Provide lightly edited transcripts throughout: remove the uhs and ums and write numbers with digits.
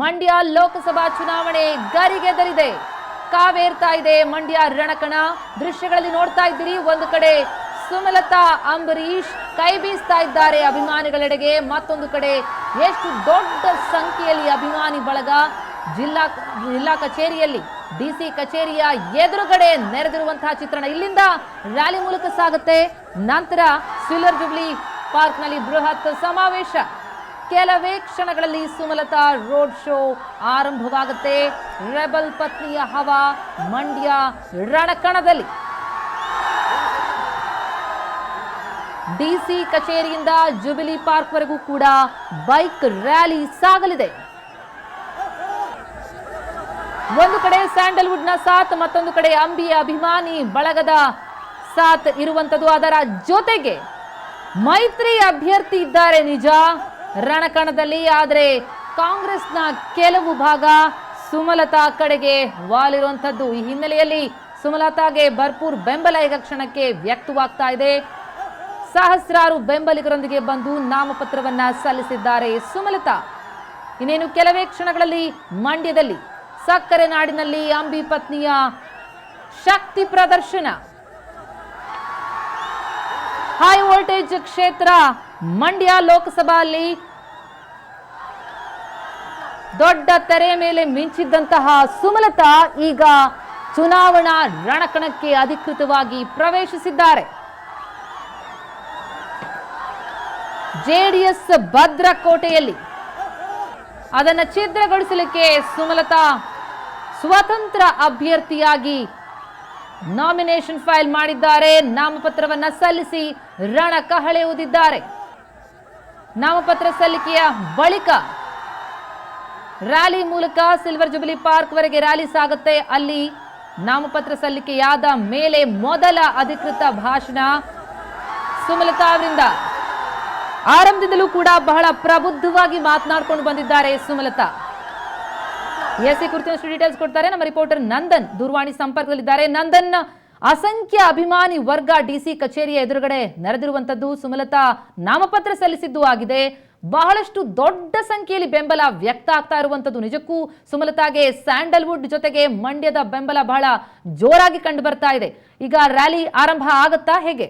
ಮಂಡ್ಯ ಲೋಕಸಭಾ ಚುನಾವಣೆ ಗರಿಗೆದರಿದೆ. ಕಾವೇರ್ತಾ ಇದೆ ಮಂಡ್ಯ ರಣಕಣ. ದೃಶ್ಯಗಳಲ್ಲಿ ನೋಡ್ತಾ ಇದ್ದೀರಿ, ಒಂದು ಕಡೆ ಸುಮಲತಾ ಅಂಬರೀಶ್ ಕೈ ಬೀಸ್ತಾ ಇದ್ದಾರೆ ಅಭಿಮಾನಿಗಳೆಡೆಗೆ, ಮತ್ತೊಂದು ಕಡೆ ಎಷ್ಟು ದೊಡ್ಡ ಸಂಖ್ಯೆಯಲ್ಲಿ ಅಭಿಮಾನಿ ಬಳಗ ಜಿಲ್ಲಾ ಕಚೇರಿಯಲ್ಲಿ ಡಿಸಿ ಕಚೇರಿಯ ಎದುರುಗಡೆ ನೆರೆದಿರುವಂತಹ ಚಿತ್ರಣ. ಇಲ್ಲಿಂದ ರ್ಯಾಲಿ ಮೂಲಕ ಸಾಗುತ್ತೆ. ನಂತರ ಸಿಲ್ವರ್ ಜುಬ್ಲಿ ಪಾರ್ಕ್ನಲ್ಲಿ ಬೃಹತ್ ಸಮಾವೇಶ. ಕೆಲವೇ ಕ್ಷಣಗಳಲ್ಲಿ ಸುಮಲತಾ ರೋಡ್ ಶೋ ಆರಂಭವಾಗುತ್ತೆ. ರೆಬಲ್ ಪತ್ನಿಯ ಹವಾ ಮಂಡ್ಯ ರಣಕಣದಲ್ಲಿ. ಡಿಸಿ ಕಚೇರಿಯಿಂದ ಜುಬಿಲಿ ಪಾರ್ಕ್ ವರೆಗೂ ಕೂಡ ಬೈಕ್ ರ್ಯಾಲಿ ಸಾಗಲಿದೆ. ಒಂದು ಕಡೆ ಸ್ಯಾಂಡಲ್ವುಡ್ ನ ಸಾಥ್, ಮತ್ತೊಂದು ಕಡೆ ಅಂಬಿ ಅಭಿಮಾನಿ ಬಳಗದ ಸಾಥ್ ಇರುವಂತದ್ದು. ಅದರ ಜೊತೆಗೆ ಮೈತ್ರಿ ಅಭ್ಯರ್ಥಿ ಇದ್ದಾರೆ ನಿಜ ರಣಕಣದಲ್ಲಿ, ಆದರೆ ಕಾಂಗ್ರೆಸ್ನ ಕೆಲವು ಭಾಗ ಸುಮಲತಾ ಕಡೆಗೆ ವಾಲಿರುವಂತದ್ದು. ಈ ಹಿನ್ನೆಲೆಯಲ್ಲಿ ಸುಮಲತಾಗೆ ಭರ್ಪೂರ್ ಬೆಂಬಲ ಈಗ ಕ್ಷಣಕ್ಕೆ ವ್ಯಕ್ತವಾಗ್ತಾ ಇದೆ. ಸಹಸ್ರಾರು ಬೆಂಬಲಿಗರೊಂದಿಗೆ ಬಂದು ನಾಮಪತ್ರವನ್ನ ಸಲ್ಲಿಸಿದ್ದಾರೆ ಸುಮಲತಾ. ಇನ್ನೇನು ಕೆಲವೇ ಕ್ಷಣಗಳಲ್ಲಿ ಮಂಡ್ಯದಲ್ಲಿ ಸಕ್ಕರೆ ನಾಡಿನಲ್ಲಿ ಅಂಬಿ ಪತ್ನಿಯ ಶಕ್ತಿ ಪ್ರದರ್ಶನ. ಹೈ ವೋಲ್ಟೇಜ್ ಕ್ಷೇತ್ರ ಮಂಡ್ಯ ಲೋಕಸಭೆಯಲ್ಲಿ ದೊಡ್ಡ ತೆರೆ ಮೇಲೆ ಮಿಂಚಿದ್ದಂತಹ ಸುಮಲತಾ ಈಗ ಚುನಾವಣಾ ರಣಕಣಕ್ಕೆ ಅಧಿಕೃತವಾಗಿ ಪ್ರವೇಶಿಸಿದ್ದಾರೆ. ಜೆಡಿಎಸ್ ಭದ್ರಕೋಟೆಯಲ್ಲಿ ಅದನ್ನು ಛಿದ್ರಗೊಳಿಸಲಿಕ್ಕೆ ಸುಮಲತಾ ಸ್ವತಂತ್ರ ಅಭ್ಯರ್ಥಿಯಾಗಿ ನಾಮಿನೇಷನ್ ಫೈಲ್ ಮಾಡಿದ್ದಾರೆ. ನಾಮಪತ್ರವನ್ನ ಸಲ್ಲಿಸಿ ರಣಕಹಳೆ ಊದಿದ್ದಾರೆ. ನಾಮಪತ್ರ ಸಲ್ಲಿಕೆಯ ಬಳಿಕ ರ್ಯಾಲಿ ಮೂಲಕ ಸಿಲ್ವರ್ ಜುಬಿಲಿ ಪಾರ್ಕ್ ವರೆಗೆ ರ್ಯಾಲಿ ಸಾಗುತ್ತೆ. ಅಲ್ಲಿ ನಾಮಪತ್ರ ಸಲ್ಲಿಕೆಯಾದ ಮೇಲೆ ಮೊದಲ ಅಧಿಕೃತ ಭಾಷಣ ಸುಮಲತಾ ಅವರಿಂದ. ಆರಂಭದಿಂದಲೂ ಕೂಡ ಬಹಳ ಪ್ರಬುದ್ಧವಾಗಿ ಮಾತನಾಡಿಕೊಂಡು ಬಂದಿದ್ದಾರೆ ಸುಮಲತಾ. ಎಸ್ಸಿ ಕುರಿತು ಡೀಟೇಲ್ಸ್ ಕೊಡ್ತಾರೆ ನಮ್ಮ ರಿಪೋರ್ಟರ್ ನಂದನ್, ದೂರವಾಣಿ ಸಂಪರ್ಕದಲ್ಲಿದ್ದಾರೆ. ನಂದನ್, ಅಸಂಖ್ಯ ಅಭಿಮಾನಿ ವರ್ಗ ಡಿಸಿ ಕಚೇರಿಯ ಎದುರುಗಡೆ ನೆರೆದಿರುವಂತದ್ದು, ಸುಮಲತಾ ನಾಮಪತ್ರ ಸಲ್ಲಿಸಿದ್ದು ಆಗಿದೆ. ಬಹಳಷ್ಟು ದೊಡ್ಡ ಸಂಖ್ಯೆಯಲ್ಲಿ ಬೆಂಬಲ ವ್ಯಕ್ತ ಆಗ್ತಾ ಇರುವಂತದ್ದು. ನಿಜಕ್ಕೂ ಸುಮಲತಾಗೆ ಸ್ಯಾಂಡಲ್ವುಡ್ ಜೊತೆಗೆ ಮಂಡ್ಯದ ಬೆಂಬಲ ಬಹಳ ಜೋರಾಗಿ ಕಂಡು ಬರ್ತಾ ಇದೆ. ಈಗ ರ್ಯಾಲಿ ಆರಂಭ ಆಗತ್ತಾ, ಹೇಗೆ?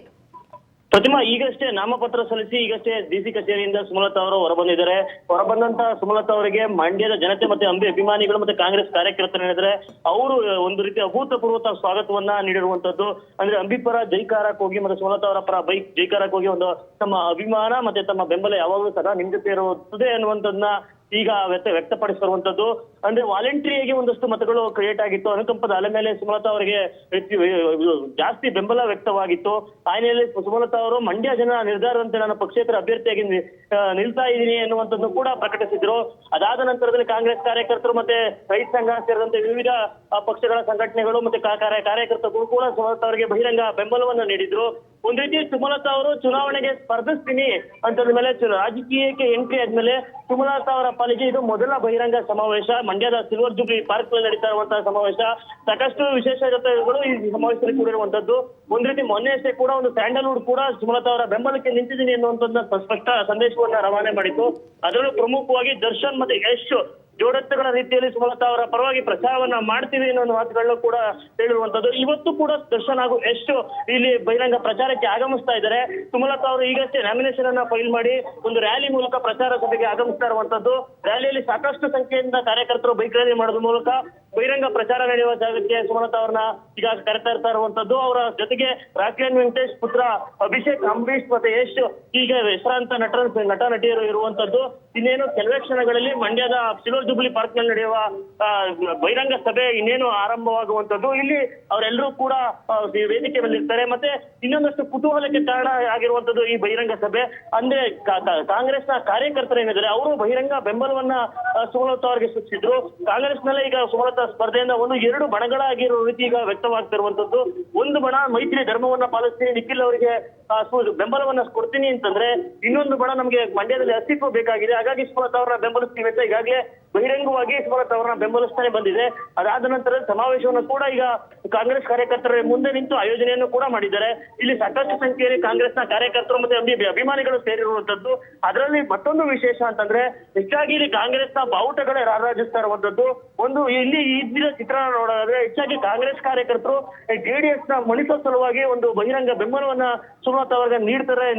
ಪ್ರತಿಮಾ, ಈಗಷ್ಟೇ ನಾಮಪತ್ರ ಸಲ್ಲಿಸಿ ಈಗಷ್ಟೇ ಡಿಸಿ ಕಚೇರಿಯಿಂದ ಸುಮಲತಾ ಅವರು ಹೊರಬಂದಿದ್ದಾರೆ. ಹೊರಬಂದಂತ ಸುಮಲತಾ ಅವರಿಗೆ ಮಂಡ್ಯದ ಜನತೆ ಮತ್ತೆ ಅಂಬಿ ಅಭಿಮಾನಿಗಳು ಮತ್ತೆ ಕಾಂಗ್ರೆಸ್ ಕಾರ್ಯಕರ್ತರು ಏನಿದ್ರೆ ಅವರು ಒಂದು ರೀತಿ ಅಭೂತಪೂರ್ವ ಸ್ವಾಗತವನ್ನ ನೀಡಿರುವಂತದ್ದು. ಅಂದ್ರೆ ಅಂಬಿ ಪರ ಜೈಕಾರಕ್ಕೆ ಹೋಗಿ ಮತ್ತೆ ಸುಮಲತಾ ಅವರ ಪರ ಬೈಕ್ ಜೈಕಾರಕ್ಕೆ ಹೋಗಿ ಒಂದು ತಮ್ಮ ಅಭಿಮಾನ ಮತ್ತೆ ತಮ್ಮ ಬೆಂಬಲ ಯಾವಾಗಲೂ ಸದಾ ನಿಮ್ ಜೊತೆ ಇರುತ್ತದೆ ಅನ್ನುವಂಥದ್ದನ್ನ ಈಗ ವ್ಯಕ್ತಪಡಿಸಿರುವಂತದ್ದು. ಅಂದ್ರೆ ವಾಲಂಟರಿಯಾಗಿ ಒಂದಷ್ಟು ಮತಗಳು ಕ್ರಿಯೇಟ್ ಆಗಿತ್ತು. ಅನುಕಂಪದ ಅಲೆ ಮೇಲೆ ಸುಮಲತಾ ಅವರಿಗೆ ಜಾಸ್ತಿ ಬೆಂಬಲ ವ್ಯಕ್ತವಾಗಿತ್ತು. ಆ ಹಿನ್ನೆಲೆಯಲ್ಲಿ ಸುಮಲತಾ ಅವರು ಮಂಡ್ಯ ಜನ ನಿರ್ಧಾರದಂತೆ ನಾನು ಪಕ್ಷೇತರ ಅಭ್ಯರ್ಥಿಯಾಗಿ ನಿಲ್ತಾ ಇದ್ದೀನಿ ಎನ್ನುವಂಥದ್ದು ಕೂಡ ಪ್ರಕಟಿಸಿದ್ರು. ಅದಾದ ನಂತರದಲ್ಲಿ ಕಾಂಗ್ರೆಸ್ ಕಾರ್ಯಕರ್ತರು ಮತ್ತೆ ರೈತ ಸಂಘ ಸೇರಿದಂತೆ ವಿವಿಧ ಪಕ್ಷಗಳ ಸಂಘಟನೆಗಳು ಮತ್ತೆ ಕಾರ್ಯಕರ್ತರು ಕೂಡ ಸುಮಲತಾ ಅವರಿಗೆ ಬಹಿರಂಗ ಬೆಂಬಲವನ್ನು ನೀಡಿದ್ರು. ಒಂದ್ ರೀತಿ ಸುಮಲತಾ ಅವರು ಚುನಾವಣೆಗೆ ಸ್ಪರ್ಧಿಸ್ತೀನಿ ಅಂತಂದ ಮೇಲೆ ರಾಜಕೀಯಕ್ಕೆ ಎಂಟ್ರಿ ಆದ್ಮೇಲೆ ಸುಮಲತಾ ಅವರ ಪಾಲಿಗೆ ಇದು ಮೊದಲ ಬಹಿರಂಗ ಸಮಾವೇಶ. ಮಂಡ್ಯದ ಸಿಲ್ವರ್ ಜುಬ್ಲಿ ಪಾರ್ಕ್ ನಲ್ಲಿ ನಡೀತಾ ಇರುವಂತಹ ಸಮಾವೇಶ. ಸಾಕಷ್ಟು ವಿಶೇಷತೆಗಳು ಈ ಸಮಾವೇಶದಲ್ಲಿ ಕೂಡಿರುವಂತದ್ದು. ಒಂದ್ ರೀತಿ ಮೊನ್ನೆಯಷ್ಟೇ ಕೂಡ ಒಂದು ಸ್ಯಾಂಡಲ್ವುಡ್ ಕೂಡ ಸುಮಲತಾ ಅವರ ಬೆಂಬಲಕ್ಕೆ ನಿಂತಿದ್ದೀನಿ ಎನ್ನುವಂಥದ್ದನ್ನ ಸ್ಪಷ್ಟ ಸಂದೇಶವನ್ನ ರವಾನೆ ಮಾಡಿತ್ತು. ಅದರಲ್ಲೂ ಪ್ರಮುಖವಾಗಿ ದರ್ಶನ್ ಮತ್ತೆ ಯಶ್ ಜೋಡೆತ್ತುಗಳ ರೀತಿಯಲ್ಲಿ ಸುಮಲತಾ ಅವರ ಪರವಾಗಿ ಪ್ರಚಾರವನ್ನ ಮಾಡ್ತೀವಿ ಅನ್ನೋ ಮಾತುಗಳನ್ನು ಕೂಡ ಹೇಳಿರುವಂತದ್ದು. ಇವತ್ತು ಕೂಡ ದರ್ಶನ್ ಹಾಗೂ ಯಶ್ ಇಲ್ಲಿ ಬಹಿರಂಗ ಪ್ರಚಾರಕ್ಕೆ ಆಗಮಿಸ್ತಾ ಇದ್ದಾರೆ. ಸುಮಲತಾ ಅವರು ಈಗಷ್ಟೇ ನಾಮಿನೇಷನ್ ಅನ್ನ ಫೈಲ್ ಮಾಡಿ ಒಂದು ರ್ಯಾಲಿ ಮೂಲಕ ಪ್ರಚಾರ ಸಭೆಗೆ ಆಗಮಿಸ್ತಾ ಇರುವಂತದ್ದು. ರ್ಯಾಲಿಯಲ್ಲಿ ಸಾಕಷ್ಟು ಸಂಖ್ಯೆಯಿಂದ ಕಾರ್ಯಕರ್ತರು ಬೈಕ್ ರ್ಯಾಲಿ ಮಾಡೋದ್ರ ಮೂಲಕ ಬಹಿರಂಗ ಪ್ರಚಾರ ನಡೆಯುವ ಜಾಗಕ್ಕೆ ಸುಮಲತಾ ಅವ್ರನ್ನ ಈಗ ಕರೆತಾ ಇರುವಂತದ್ದು. ಅವರ ಜೊತೆಗೆ ರಾಕ್ಲೈನ್ ವೆಂಕಟೇಶ್ ಪುತ್ರ ಅಭಿಷೇಕ್, ಅಂಬರೀಶ್ ಮತ್ತೆ ಯಶ್ ಈಗ ಹೆಸರಾಂತ ನಟ ನಟಿಯರು ಇರುವಂತದ್ದು. ಇನ್ನೇನು ಕೆಲವೇ ಕ್ಷಣಗಳಲ್ಲಿ ಮಂಡ್ಯದ ಸಿಲ್ವರ್ ಜುಬ್ಲಿ ಪಾರ್ಕ್ ನಲ್ಲಿ ನಡೆಯುವ ಬಹಿರಂಗ ಸಭೆ ಇನ್ನೇನು ಆರಂಭವಾಗುವಂತದ್ದು. ಇಲ್ಲಿ ಅವರೆಲ್ಲರೂ ಕೂಡ ವೇದಿಕೆ ಮೇಲಿರ್ತಾರೆ. ಮತ್ತೆ ಇನ್ನೊಂದಷ್ಟು ಕುತೂಹಲಕ್ಕೆ ಕಾರಣ ಆಗಿರುವಂತದ್ದು ಈ ಬಹಿರಂಗ ಸಭೆ. ಅಂದ್ರೆ ಕಾಂಗ್ರೆಸ್ನ ಕಾರ್ಯಕರ್ತರು ಏನಿದ್ದಾರೆ ಅವರು ಬಹಿರಂಗ ಬೆಂಬಲವನ್ನ ಸುಮಲತಾ ಅವರಿಗೆ ಸೂಚಿಸಿದ್ರು. ಕಾಂಗ್ರೆಸ್ನಲ್ಲೇ ಈಗ ಸುಮಲತಾ ಸ್ಪರ್ಧೆಯಿಂದ ಎರಡು ಬಣಗಳಾಗಿರೋ ರೀತಿ ಈಗ ವ್ಯಕ್ತವಾಗ್ತಿರುವಂತದ್ದು. ಒಂದು ಬಣ ಮೈತ್ರಿ ಧರ್ಮವನ್ನ ಪಾಲಿಸ್ತೀನಿ, ನಿಖಿಲ್ ಅವರಿಗೆ ಬೆಂಬಲವನ್ನ ಕೊಡ್ತೀನಿ ಅಂತಂದ್ರೆ, ಇನ್ನೊಂದು ಬಣ ನಮಗೆ ಮಂಡ್ಯದಲ್ಲಿ ಅಸ್ತಿತ್ವ ಬೇಕಾಗಿದೆ, ಹಾಗಾಗಿ ಸುಮಲತಾ ಅವರನ್ನ ಬೆಂಬಲಿಸ್ತೀವಿ ಅಂತ ಈಗಾಗಲೇ ಬಹಿರಂಗವಾಗಿ ಸುಮಲತಾ ಅವರನ್ನ ಬೆಂಬಲಿಸ್ತಾನೆ ಬಂದಿದೆ. ಅದಾದ ನಂತರ ಸಮಾವೇಶವನ್ನು ಕೂಡ ಈಗ ಕಾಂಗ್ರೆಸ್ ಕಾರ್ಯಕರ್ತರ ಮುಂದೆ ನಿಂತು ಆಯೋಜನೆಯನ್ನು ಕೂಡ ಮಾಡಿದ್ದಾರೆ. ಇಲ್ಲಿ ಸಾಕಷ್ಟು ಸಂಖ್ಯೆಯಲ್ಲಿ ಕಾಂಗ್ರೆಸ್ನ ಕಾರ್ಯಕರ್ತರು ಮತ್ತೆ ಅಭಿಮಾನಿಗಳು ಸೇರಿರುವಂತದ್ದು. ಅದರಲ್ಲಿ ಮತ್ತೊಂದು ವಿಶೇಷ ಅಂತಂದ್ರೆ ಹೆಚ್ಚಾಗಿ ಇಲ್ಲಿ ಕಾಂಗ್ರೆಸ್ನ ಬಾವುಟಗಳೇ ರಾರಾಜಿಸ್ತಾ ಇರುವಂತದ್ದು. ಒಂದು ಇಲ್ಲಿ ಇದ್ದಿನ ಚಿತ್ರಣ ನೋಡೋದಾದ್ರೆ ಹೆಚ್ಚಾಗಿ ಕಾಂಗ್ರೆಸ್ ಕಾರ್ಯಕರ್ತರು ಜೆಡಿಎಸ್ ನ ಮಣಿಸೋ ಸಲುವಾಗಿ ಒಂದು ಬಹಿರಂಗ ಬೆಂಬಲವನ್ನ ಸುಮಲತಾ ಅವರಿಗೆ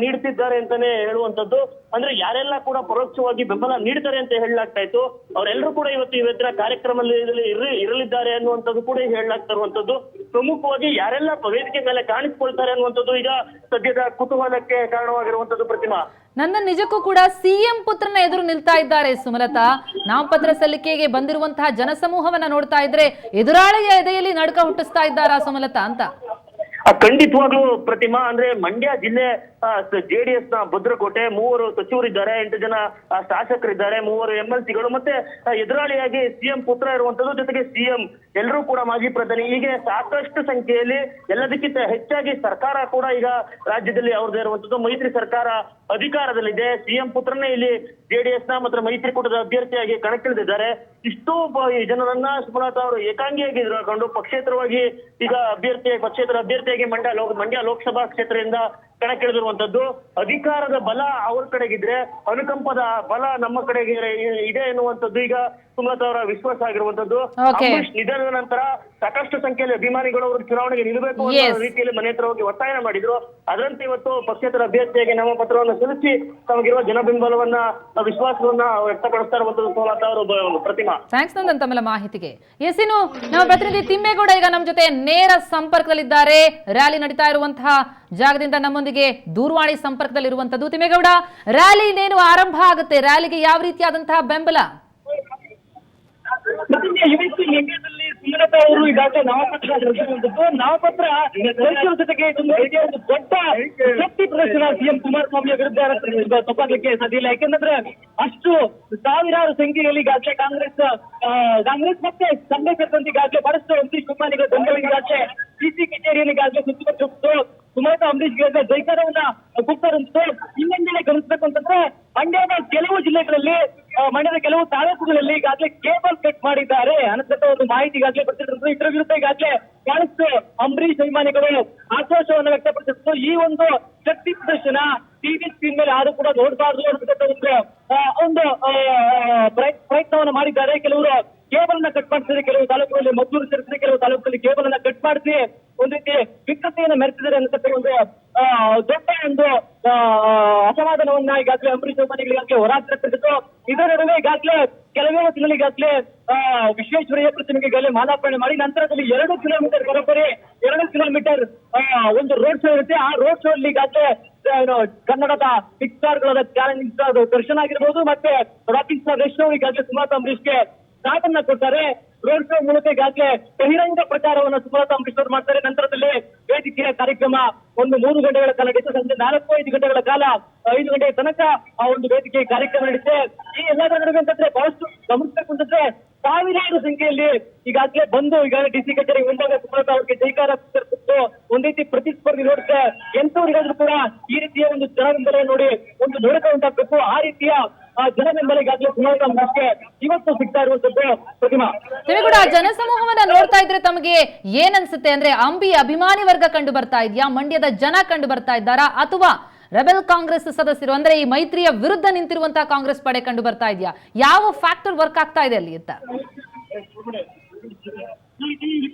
ನೀಡ್ತಿದ್ದಾರೆ ಅಂತಾನೆ ಹೇಳುವಂತದ್ದು. ಅಂದ್ರೆ ಯಾರೆಲ್ಲ ಕೂಡ ಪರೋಕ್ಷವಾಗಿ ಬೆಂಬಲ ನೀಡ್ತಾರೆ ಅಂತ ಹೇಳಲಾಗ್ತಾ ಇತ್ತು, ಅವರೆಲ್ಲರೂ ಕೂಡ ಇವತ್ತಿನ ಕಾರ್ಯಕ್ರಮದಲ್ಲಿ ಇರಲಿದ್ದಾರೆ ಅನ್ನುವಂಥದ್ದು ಕೂಡ ಹೇಳಲಾಗ್ತಾ ಇರುವಂತದ್ದು. ಪ್ರಮುಖವಾಗಿ ಯಾರೆಲ್ಲ ವೇದಿಕೆ ಮೇಲೆ ಕಾಣಿಸಿಕೊಳ್ತಾರೆ ಅನ್ನುವಂಥದ್ದು ಈಗ ಸದ್ಯದ ಕುತೂಹಲಕ್ಕೆ ಕಾರಣವಾಗಿರುವಂತದ್ದು. ಪ್ರತಿಮಾ, ನನ್ನ ನಿಜಕ್ಕೂ ಕೂಡ ಸಿಎಂ ಪುತ್ರನ ಎದುರು ನಿಲ್ತಾ ಇದ್ದಾರೆ ಸುಮಲತಾ. ನಾಮಪತ್ರ ಸಲ್ಲಿಕೆಗೆ ಬಂದಿರುವಂತಹ ಜನಸಮೂಹವನ್ನ ನೋಡ್ತಾ ಇದ್ರೆ ಎದುರಾಳಿಯ ಎದೆಯಲ್ಲಿ ನಡುಕ ಹುಟ್ಟಿಸ್ತಾ ಇದ್ದಾರಾ ಸುಮಲತಾ ಅಂತ? ಖಂಡಿತವಾಗ್ಲೂ ಪ್ರತಿಮಾ. ಅಂದ್ರೆ ಮಂಡ್ಯ ಜಿಲ್ಲೆ ಜೆಡಿಎಸ್ ನ ಭದ್ರಕೋಟೆ, 3 ಸಚಿವರಿದ್ದಾರೆ, 8 ಜನ ಶಾಸಕರಿದ್ದಾರೆ, 3 MLCಗಳು ಮತ್ತೆ ಎದುರಾಳಿಯಾಗಿ ಸಿಎಂ ಪುತ್ರ ಇರುವಂತದ್ದು, ಜೊತೆಗೆ ಸಿಎಂ ಎಲ್ಲರೂ ಕೂಡ ಮಾಜಿ ಪ್ರಧಾನಿ, ಹೀಗೆ ಸಾಕಷ್ಟು ಸಂಖ್ಯೆಯಲ್ಲಿ ಎಲ್ಲದಕ್ಕಿಂತ ಹೆಚ್ಚಾಗಿ ಸರ್ಕಾರ ಕೂಡ ಈಗ ರಾಜ್ಯದಲ್ಲಿ ಅವ್ರದ್ದೇ ಇರುವಂತದ್ದು. ಮೈತ್ರಿ ಸರ್ಕಾರ ಅಧಿಕಾರದಲ್ಲಿದೆ. ಸಿಎಂ ಪುತ್ರನೇ ಇಲ್ಲಿ ಜೆಡಿಎಸ್ ನ ಮತ್ತು ಮೈತ್ರಿಕೂಟದ ಅಭ್ಯರ್ಥಿಯಾಗಿ ಕಣಕ್ಕಿಳಿದಿದ್ದಾರೆ. ಇಷ್ಟೋ ಜನರನ್ನ ಸುಮಲತಾ ಅವರು ಏಕಾಂಗಿಯಾಗಿ ಎದುರುಗೊಂಡು ಪಕ್ಷೇತರವಾಗಿ ಈಗ ಪಕ್ಷೇತರ ಅಭ್ಯರ್ಥಿಯಾಗಿ ಮಂಡ್ಯ ಲೋಕಸಭಾ ಕ್ಷೇತ್ರದಿಂದ ಕಣಕ್ಕಿಳಿದಿರುವಂತದ್ದು. ಅಧಿಕಾರದ ಬಲ ಅವ್ರ ಕಡೆಗಿದ್ರೆ ಅನುಕಂಪದ ಬಲ ನಮ್ಮ ಕಡೆಗೆ ಇದೆ ಎನ್ನುವಂಥದ್ದು ಈಗ ಸುಮಲತಾ ಅವರ ವಿಶ್ವಾಸ ಆಗಿರುವಂತದ್ದು. ಅಂಬರೀಶ್ ನಿಧನದ ನಂತರ ಸಾಕಷ್ಟು ಸಂಖ್ಯೆಯಲ್ಲಿ ಅಭಿಮಾನಿಗಳು ಅವರು ಚುನಾವಣೆಗೆ ನಿಲ್ಲಬೇಕು ಅನ್ನೋ ರೀತಿಯಲ್ಲಿ ಮನೆ ಹತ್ರ ಹೋಗಿ ಒತ್ತಾಯ ಮಾಡಿದ್ರು. ಅದರಂತೆ ಇವತ್ತು ಪಕ್ಷೇತರ ಅಭ್ಯರ್ಥಿಯಾಗಿ ನಾಮಪತ್ರವನ್ನು ಸಲ್ಲಿಸಿ ತಮಗಿರುವ ಜನಬೆಂಬಲವನ್ನ ವಿಶ್ವಾಸವನ್ನ ವ್ಯಕ್ತಪಡಿಸ್ತಾ ಇರುವಂತದ್ದು ಸುಮಲತಾ ಅವರು. ಪ್ರತಿಮಾ, ಥ್ಯಾಂಕ್ಸ್ ನಂದನ್ ತಮ್ಮ ಮಾಹಿತಿಗೆ. ಇನ್ನು ನಮ್ಮ ಪ್ರತಿನಿಧಿ ತಿಮ್ಮೇಗೌಡ ಈಗ ನಮ್ಮ ಜೊತೆ ನೇರ ಸಂಪರ್ಕದಲ್ಲಿದ್ದಾರೆ. ರ್ಯಾಲಿ ನಡೀತಾ ಇರುವಂತಹ ಜಾಗದಿಂದ ನಮ್ಮೊಂದಿಗೆ ದೂರವಾಣಿ ಸಂಪರ್ಕದಲ್ಲಿರುವಂತದ್ದು. ತಿಮ್ಮೇಗೌಡ, ರ್ಯಾಲಿ ಇನ್ನೇನು ಆರಂಭ ಆಗುತ್ತೆ, ರ್ಯಾಲಿಗೆ ಯಾವ ರೀತಿಯಾದಂತಹ ಬೆಂಬಲ? ಇವತ್ತು ಮಂಡ್ಯದಲ್ಲಿ ಸುಮಲತಾ ಅವರು ಈಗಾಗಲೇ ನಾಮಪತ್ರ ಸಲ್ಲಿಸಿರುವಂತದ್ದು. ನಾಮಪತ್ರ ಸಲ್ಲಿಸುವ ಜೊತೆಗೆ ಇದೊಂದು ದೊಡ್ಡ ಶಕ್ತಿ ಪ್ರದರ್ಶನ ಸಿಎಂ ಕುಮಾರಸ್ವಾಮಿಯ ವಿರುದ್ಧ ತಪ್ಪಾಗಲಿಕ್ಕೆ ಸಾಧ್ಯ ಇಲ್ಲ. ಯಾಕೆಂದ್ರೆ ಅಷ್ಟು ಸಾವಿರಾರು ಸಂಖ್ಯೆಯಲ್ಲಿ ಈಗಾಗಲೇ ಕಾಂಗ್ರೆಸ್ ಮತ್ತೆ ಸಂಘ ಸೇರಿದಂತೆ ಈಗಾಗಲೇ ಬಹಳಷ್ಟು ಅಂಬರೀಶ್ ಅಭಿಮಾನಿಗಳ ಬೆಂಬಲಿಗಾಗಲೇ ಡಿಸಿ ಕಚೇರಿಯನ್ನು ಈಗಾಗಲೇ ಸುತ್ತುವರೆದು ಸುಮಲತಾ ಅಂಬರೀಶ್ ಜೈಕಾರವನ್ನ ಕೂಗ್ತಾರಂತೆ. ಇನ್ನೊಂದೆಡೆ ಗಮನಿಸಬೇಕು ಅಂತಂದ್ರೆ ಮಂಡ್ಯದ ಕೆಲವು ಜಿಲ್ಲೆಗಳಲ್ಲಿ, ಮಂಡ್ಯದ ಕೆಲವು ತಾಲೂಕುಗಳಲ್ಲಿ ಈಗಾಗಲೇ ಕೇಬಲ್ ಕಟ್ ಮಾಡಿದ್ದಾರೆ ಅನ್ನತಕ್ಕ ಒಂದು ಮಾಹಿತಿ ಈಗಾಗಲೇ ಬರ್ತಿದ್ರು. ಇದರ ವಿರುದ್ಧ ಈಗಾಗಲೇ ಬಹಳಷ್ಟು ಅಂಬರೀಶ್ ಅಭಿಮಾನಿಗಳು ಆಕ್ರೋಶವನ್ನು ವ್ಯಕ್ತಪಡಿಸಿದ್ರು. ಈ ಒಂದು ಶಕ್ತಿ ಪ್ರದರ್ಶನ ಟಿವಿ ಸ್ಕ್ರೀನ್ ಮೇಲೆ ಯಾರು ಕೂಡ ನೋಡಬಾರ್ದು ಅನ್ನತಕ್ಕ ಒಂದು ಪ್ರಯತ್ನವನ್ನು ಮಾಡಿದ್ದಾರೆ. ಕೆಲವರು ಕೇಬಲ್ ನ ಕಟ್ ಮಾಡ್ತಿದ್ದಾರೆ, ಕೆಲವು ತಾಲೂಕುಗಳಲ್ಲಿ ಮದ್ದೂರು ಸೇರಿಸಿದ್ರೆ, ಕೆಲವು ತಾಲೂಕಲ್ಲಿ ಕೇಬಲ್ ಅನ್ನ ಕಟ್ ಮಾಡಿಸಿ ಒಂದ್ ರೀತಿ ವಿಕೃತಿಯನ್ನು ಮೆರೆಸಿದ್ದಾರೆ ಅನ್ನತಕ್ಕ ಒಂದು ದೊಡ್ಡ ಒಂದು ಅಸಮಾಧಾನವನ್ನ ಈಗಾಗಲೇ ಅಂಬರೀಶ್ ಅಭಿಮಾನಿಗಳಿಗಾಗಲೇ ಹೊರಹಾಕಲ್ಪಟ್ಟಿದ್ದು. ಇದರ ನಡುವೆ ಈಗಾಗಲೇ ಕೆಲವೇ ಹೊತ್ತಿನಲ್ಲಿ ಈಗಾಗಲೇ ವಿಶ್ವೇಶ್ವರಯ್ಯ ಪ್ರತಿಮೆಗೆ ಈಗಾಗಲೇ ಮಾಲಾರ್ಪಣೆ ಮಾಡಿ ನಂತರದಲ್ಲಿ 2 ಕಿಲೋಮೀಟರ್ ಬರೋಬ್ಬರಿ 2 ಕಿಲೋಮೀಟರ್ ಒಂದು ರೋಡ್ ಶೋ ಇರುತ್ತೆ. ಆ ರೋಡ್ ಶೋ ಅಲ್ಲಿ ಈಗಾಗಲೇ ಕನ್ನಡದ ಬಿಗ್ ಸ್ಟಾರ್ಗಳಾದ ಚಾಲೆಂಜಿಂಗ್ ಸ್ಟಾರ್ ದರ್ಶನ್ ಆಗಿರ್ಬೋದು, ಮತ್ತೆ ರಾಕಿಂಗ್ ಸ್ಟಾರ್ ಯಶ್ ಅವರು ಈಗಾಗಲೇ ಸುಮಲತಾ ಅಂಬರೀಶ್ಗೆ ಸಾಥನ್ನ ಕೊಡ್ತಾರೆ. ರೋಡ್ ಶೋ ಮೂಲಕ ಈಗಾಗಲೇ ಬಹಿರಂಗ ಪ್ರಚಾರವನ್ನು ಸುಮಲತಾ ಅಂಬರೀಶ್ ಅವರು ಮಾಡ್ತಾರೆ. ನಂತರದಲ್ಲಿ ವೇದಿಕೆಯ ಕಾರ್ಯಕ್ರಮ ಒಂದು 3 ಗಂಟೆಗಳ ಕಾಲ ನಡೆಯುತ್ತೆ. ಸಂಜೆ 4-5 ಗಂಟೆಗಳ ಕಾಲ 5 ಗಂಟೆಯ ತನಕ ಆ ಒಂದು ವೇದಿಕೆ ಕಾರ್ಯಕ್ರಮ ನಡೆಯುತ್ತೆ. ಈ ಎಲ್ಲದರ ನಡುವೆ ಅಂತಂದ್ರೆ ಬಹಳಷ್ಟು ಗಮನಿಸಬೇಕು ಅಂತಂದ್ರೆ ಸಾವಿರಾರು ಸಂಖ್ಯೆಯಲ್ಲಿ ಈಗಾಗಲೇ ಬಂದು ಈಗಾಗಲೇ ಡಿಸಿ ಕಚೇರಿ ಮುಂದಾಗ ಸುಮಲತಾ ಅವರಿಗೆ ಜೈಕಾರ ಕೊಟ್ಟು ಒಂದ್ ರೀತಿ ಪ್ರತಿಸ್ಪರ್ಧಿ ನೋಡುತ್ತೆ. ಎಂತವರಿಗಾದ್ರೂ ಕೂಡ ಈ ರೀತಿಯ ಒಂದು ಜನಬೆಂಬಲ ನೋಡಿ ಒಂದು ನೋಡಕ ಉಂಟಾಗಬೇಕು. ಆ ರೀತಿಯ ಜನಬೆಂಬಲ ಈಗಾಗಲೇ ಸುಮಲತಾ ಅಂಬರೀಶ್ಗೆ ಇವತ್ತು ಸಿಗ್ತಾ ಇರುವಂತದ್ದು. ಪ್ರತಿಮಾ, ಕೂಡ ಜನಸಮೂಹವನ್ನ ನೋಡ್ತಾ ಇದ್ರೆ ತಮಗೆ ಏನ್ ಅನ್ಸುತ್ತೆ? ಅಂದ್ರೆ ಅಂಬಿ ಅಭಿಮಾನಿ ವರ್ಗ ಕಂಡು ಬರ್ತಾ ಇದೆಯಾ, ಮಂಡ್ಯದ ಜನ ಕಂಡು ಬರ್ತಾ ಇದ್ದಾರಾ, ಅಥವಾ ರೆಬೆಲ್ ಕಾಂಗ್ರೆಸ್ ಸದಸ್ಯರು ಅಂದ್ರೆ ಈ ಮೈತ್ರಿಯ ವಿರುದ್ಧ ನಿಂತಿರುವಂತಹ ಕಾಂಗ್ರೆಸ್ ಪಡೆ ಕಂಡು ಬರ್ತಾ ಇದೆಯಾ? ಯಾವ ಫ್ಯಾಕ್ಟರ್ ವರ್ಕ್ ಆಗ್ತಾ ಇದೆ ಅಲ್ಲಿ ಅಂತ?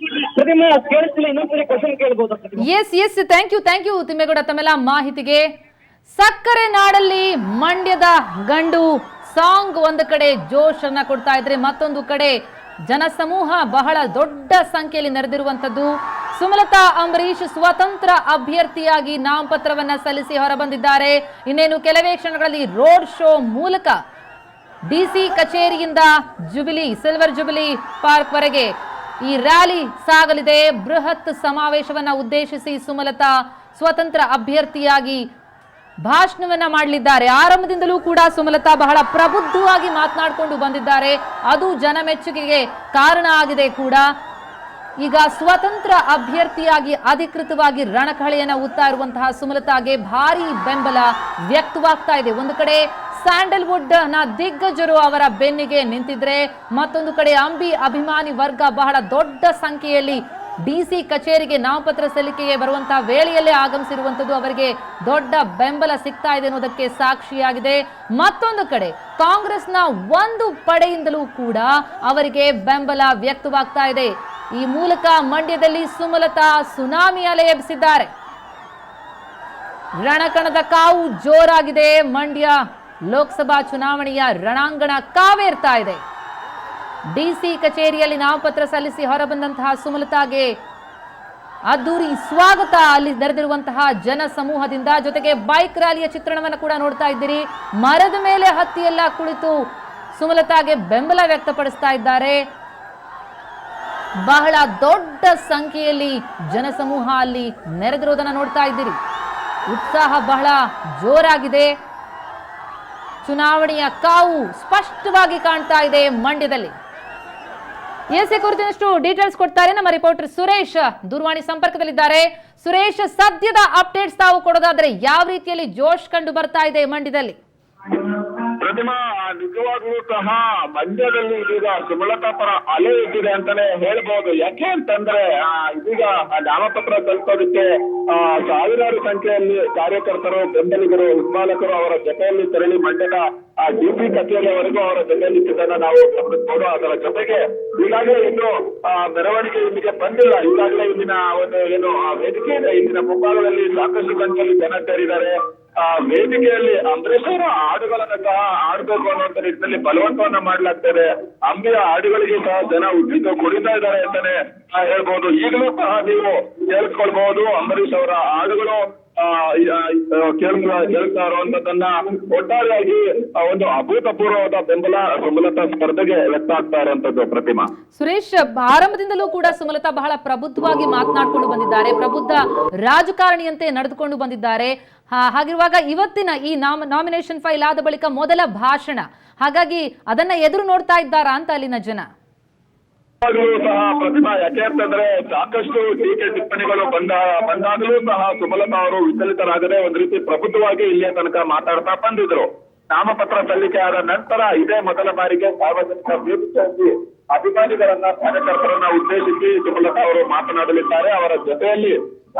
ಎಸ್ ಥ್ಯಾಂಕ್ ಯು ತಿಮ್ಮೇಗೌಡ ತಮ್ಮೆಲ್ಲ ಮಾಹಿತಿಗೆ. ಸಕ್ಕರೆ ನಾಡಲ್ಲಿ ಮಂಡ್ಯದ ಗಂಡು ಸಾಂಗ್ ಒಂದು ಕಡೆ ಜೋಶ್ ಅನ್ನ ಕೊಡ್ತಾ ಇದ್ರೆ, ಮತ್ತೊಂದು ಕಡೆ ಜನಸಮೂಹ ಬಹಳ ದೊಡ್ಡ ಸಂಖ್ಯೆಯಲ್ಲಿ ನೆರೆದಿರುವಂತದ್ದು. ಸುಮಲತಾ ಅಂಬರೀಶ್ ಸ್ವತಂತ್ರ ಅಭ್ಯರ್ಥಿಯಾಗಿ ನಾಮಪತ್ರವನ್ನ ಸಲ್ಲಿಸಿ ಹೊರಬಂದಿದ್ದಾರೆ. ಇನ್ನೇನು ಕೆಲವೇ ಕ್ಷಣಗಳಲ್ಲಿ ರೋಡ್ ಶೋ ಮೂಲಕ ಡಿಸಿ ಕಚೇರಿಯಿಂದ ಸಿಲ್ವರ್ ಜುಬಿಲಿ ಪಾರ್ಕ್ ವರೆಗೆ ಈ ರ್ಯಾಲಿ ಸಾಗಲಿದೆ. ಬೃಹತ್ ಸಮಾವೇಶವನ್ನ ಉದ್ದೇಶಿಸಿ ಸುಮಲತಾ ಸ್ವತಂತ್ರ ಅಭ್ಯರ್ಥಿಯಾಗಿ ಭಾಷಣವನ್ನ ಮಾಡಲಿದ್ದಾರೆ. ಆರಂಭದಿಂದಲೂ ಕೂಡ ಸುಮಲತಾ ಬಹಳ ಪ್ರಬುದ್ಧವಾಗಿ ಮಾತನಾಡಿಕೊಂಡು ಬಂದಿದ್ದಾರೆ. ಅದು ಜನಮೆಚ್ಚುಗೆಗೆ ಕಾರಣ ಆಗಿದೆ ಕೂಡ. ಈಗ ಸ್ವತಂತ್ರ ಅಭ್ಯರ್ಥಿಯಾಗಿ ಅಧಿಕೃತವಾಗಿ ರಣಕಹಳೆಯನ್ನ ಉತ್ತಾ ಇರುವಂತಹ ಸುಮಲತಾಗೆ ಭಾರಿ ಬೆಂಬಲ ವ್ಯಕ್ತವಾಗ್ತಾ ಇದೆ. ಒಂದು ಕಡೆ ಸ್ಯಾಂಡಲ್ವುಡ್ ನ ದಿಗ್ಗಜರು ಅವರ ಬೆನ್ನಿಗೆ ನಿಂತಿದ್ರೆ, ಮತ್ತೊಂದು ಕಡೆ ಅಂಬಿ ಅಭಿಮಾನಿ ವರ್ಗ ಬಹಳ ದೊಡ್ಡ ಸಂಖ್ಯೆಯಲ್ಲಿ ಡಿಸಿ ಕಚೇರಿಗೆ ನಾಮಪತ್ರ ಸಲ್ಲಿಕೆಗೆ ಬರುವಂತಹ ವೇಳೆಯಲ್ಲೇ ಆಗಮಿಸಿರುವಂತದ್ದು ಅವರಿಗೆ ದೊಡ್ಡ ಬೆಂಬಲ ಸಿಗ್ತಾ ಇದೆ ಅನ್ನೋದಕ್ಕೆ ಸಾಕ್ಷಿಯಾಗಿದೆ. ಮತ್ತೊಂದು ಕಡೆ ಕಾಂಗ್ರೆಸ್ನ ಒಂದು ಪಡೆಯಿಂದಲೂ ಕೂಡ ಅವರಿಗೆ ಬೆಂಬಲ ವ್ಯಕ್ತವಾಗ್ತಾ ಇದೆ. ಈ ಮೂಲಕ ಮಂಡ್ಯದಲ್ಲಿ ಸುಮಲತಾ ಸುನಾಮಿ ಅಲೆ ಎಬ್ಬಿಸಿದ್ದಾರೆ. ರಣಕಣದ ಕಾವು ಜೋರಾಗಿದೆ. ಮಂಡ್ಯ ಲೋಕಸಭಾ ಚುನಾವಣೆಯ ರಣಾಂಗಣ ಕಾವೇರ್ತಾ ಇದೆ. ಡಿಸಿ ಕಚೇರಿಯಲ್ಲಿ ನಾಮಪತ್ರ ಸಲ್ಲಿಸಿ ಹೊರಬಂದಂತಹ ಸುಮಲತಾಗೆ ಅದ್ದೂರಿ ಸ್ವಾಗತ ಅಲ್ಲಿ ನೆರೆದಿರುವಂತಹ ಜನ ಸಮೂಹದಿಂದ. ಜೊತೆಗೆ ಬೈಕ್ ರ್ಯಾಲಿಯ ಚಿತ್ರಣವನ್ನು ಕೂಡ ನೋಡ್ತಾ ಇದ್ದೀರಿ. ಮರದ ಮೇಲೆ ಹತ್ತಿ ಎಲ್ಲ ಕುಳಿತು ಸುಮಲತಾಗೆ ಬೆಂಬಲ ವ್ಯಕ್ತಪಡಿಸ್ತಾ ಇದ್ದಾರೆ. ಬಹಳ ದೊಡ್ಡ ಸಂಖ್ಯೆಯಲ್ಲಿ ಜನಸಮೂಹ ಅಲ್ಲಿ ನೆರೆದಿರೋದನ್ನ ನೋಡ್ತಾ ಇದ್ದೀರಿ. ಉತ್ಸಾಹ ಬಹಳ ಜೋರಾಗಿದೆ. ಚುನಾವಣೆಯ ಕಾವು ಸ್ಪಷ್ಟವಾಗಿ ಕಾಣ್ತಾ ಇದೆ ಮಂಡ್ಯದಲ್ಲಿ. ಎಸ್ಎ ಕುರಿತಷ್ಟು ಡೀಟೇಲ್ಸ್ ಕೊಡ್ತಾರೆ ನಮ್ಮ ರಿಪೋರ್ಟರ್ ಸುರೇಶ್ ದೂರವಾಣಿ ಸಂಪರ್ಕದಲ್ಲಿದ್ದಾರೆ. ಸುರೇಶ್, ಸದ್ಯದ ಅಪ್ಡೇಟ್ಸ್ ತಾವು ಕೊಡೋದಾದ್ರೆ ಯಾವ ರೀತಿಯಲ್ಲಿ ಜೋಶ್ ಕಂಡು ಬರ್ತಾ ಇದೆ ಮಂಡ್ಯದಲ್ಲಿ? ಪ್ರತಿಮಾ, ನಿಜವಾಗ್ಲೂ ಸಹ ಮಂಡ್ಯದಲ್ಲಿ ಇದೀಗ ಸುಮಲತಾ ಪರ ಅಲೆ ಇದ್ದಿದೆ ಅಂತಾನೆ ಹೇಳ್ಬೋದು. ಯಾಕೆ ಅಂತಂದ್ರೆ ಇದೀಗ ನಾಮಪತ್ರ ಸಲ್ಲಿಸೋದಕ್ಕೆ ಸಾವಿರಾರು ಸಂಖ್ಯೆಯಲ್ಲಿ ಕಾರ್ಯಕರ್ತರು, ಬೆಂಬಲಿಗರು, ಹಿಂಬಾಲಕರು ಅವರ ಜೊತೆಯಲ್ಲಿ ತೆರಳಿ ಮಂಡ್ಯದ ಡಿಸಿ ಕಚೇರಿಯವರೆಗೂ ಅವರ ಜೊತೆಯಲ್ಲಿ ಇದ್ದದನ್ನ ನಾವು ಗಮನಿಸಬಹುದು. ಅದರ ಜೊತೆಗೆ ಈಗಾಗಲೇ ಇನ್ನು ಮೆರವಣಿಗೆ ಇಲ್ಲಿಗೆ ಬಂದಿಲ್ಲ. ಈಗಾಗಲೇ ಇಲ್ಲಿನ ಒಂದು ಏನು ವೇದಿಕೆಯಿಂದ ಇಲ್ಲಿನ ಮುಂಭಾಗದಲ್ಲಿ ಸಾಕಷ್ಟು ಸಂಖ್ಯೆಯಲ್ಲಿ ಜನ ಸೇರಿದ್ದಾರೆ. ವೇದಿಕೆಯಲ್ಲಿ ಅಂಬರೀಶ್ ಅವರ ಹಾಡುಗಳನ್ನ ಸಹ ಆಡ್ಬೇಕು ಅನ್ನುವಂತ ನಿಟ್ಟಿನಲ್ಲಿ ಬಲವಂತವನ್ನ ಮಾಡ್ಲಾಗ್ತದೆ. ಅಂಬಿಯ ಹಾಡುಗಳಿಗೆ ಸಹ ಜನ ಉಜ್ಜಿತು ಕುಡಿತಾ ಇದ್ದಾರೆ ಅಂತಾನೆ ಹೇಳ್ಬಹುದು. ಈಗಲೂ ಸಹ ನೀವು ಕೇಳಿಸ್ಕೊಳ್ಬಹುದು ಅಂಬರೀಶ್ ಅವರ ಹಾಡುಗಳು ಕೇಳ್ತಾ ಇರುವಂತದನ್ನ. ಒಟ್ಟಾರೆಯಾಗಿ ಒಂದು ಅಭೂತಪೂರ್ವವಾದ ಬೆಂಬಲ ಸುಮಲತಾ ಸ್ಪರ್ಧೆಗೆ ವ್ಯಕ್ತ ಆಗ್ತಾ ಇರುವಂತದ್ದು. ಪ್ರತಿಮಾ, ಸುರೇಶ್, ಆರಂಭದಿಂದಲೂ ಕೂಡ ಸುಮಲತಾ ಬಹಳ ಪ್ರಬುದ್ಧವಾಗಿ ಮಾತನಾಡಿಕೊಂಡು ಬಂದಿದ್ದಾರೆ. ಪ್ರಬುದ್ಧ ರಾಜಕಾರಣಿಯಂತೆ ನಡೆದುಕೊಂಡು ಬಂದಿದ್ದಾರೆ. ಹಾಗಿರುವಾಗ ಇವತ್ತಿನ ಈ ನಾಮಿನೇಷನ್ ಫೈಲ್ ಆದ ಬಳಿಕ ಮೊದಲ ಭಾಷಣ, ಹಾಗಾಗಿ ಅದನ್ನ ಎದುರು ನೋಡ್ತಾ ಇದ್ದಾರಾ ಅಂತ ಅಲ್ಲಿನ ಜನ? ಸಹ ಪ್ರತಿಮಾ, ಯಾಕೆ ಅಂತಂದ್ರೆ ಸಾಕಷ್ಟು ಟೀಕೆ ಟಿಪ್ಪಣಿಗಳು ಬಂದಾಗಲೂ ಸಹ ಸುಮಲತಾ ಅವರು ವಿಚಲಿತರಾಗದೆ ಒಂದ್ ರೀತಿ ಪ್ರಬುದ್ಧವಾಗಿ ಇಲ್ಲಿಯ ತನಕ ಮಾತಾಡ್ತಾ ಬಂದಿದ್ರು. ನಾಮಪತ್ರ ಸಲ್ಲಿಕೆ ಆದ ನಂತರ ಇದೇ ಮೊದಲ ಬಾರಿಗೆ ಸಾರ್ವಜನಿಕ ವೇದಿಕೆಯಲ್ಲಿ ಅಭಿಮಾನಿಗಳನ್ನ, ಕಾರ್ಯಕರ್ತರನ್ನ ಉದ್ದೇಶಿಸಿ ಸುಮಲತಾ ಅವರು ಮಾತನಾಡಲಿದ್ದಾರೆ. ಅವರ ಜೊತೆಯಲ್ಲಿ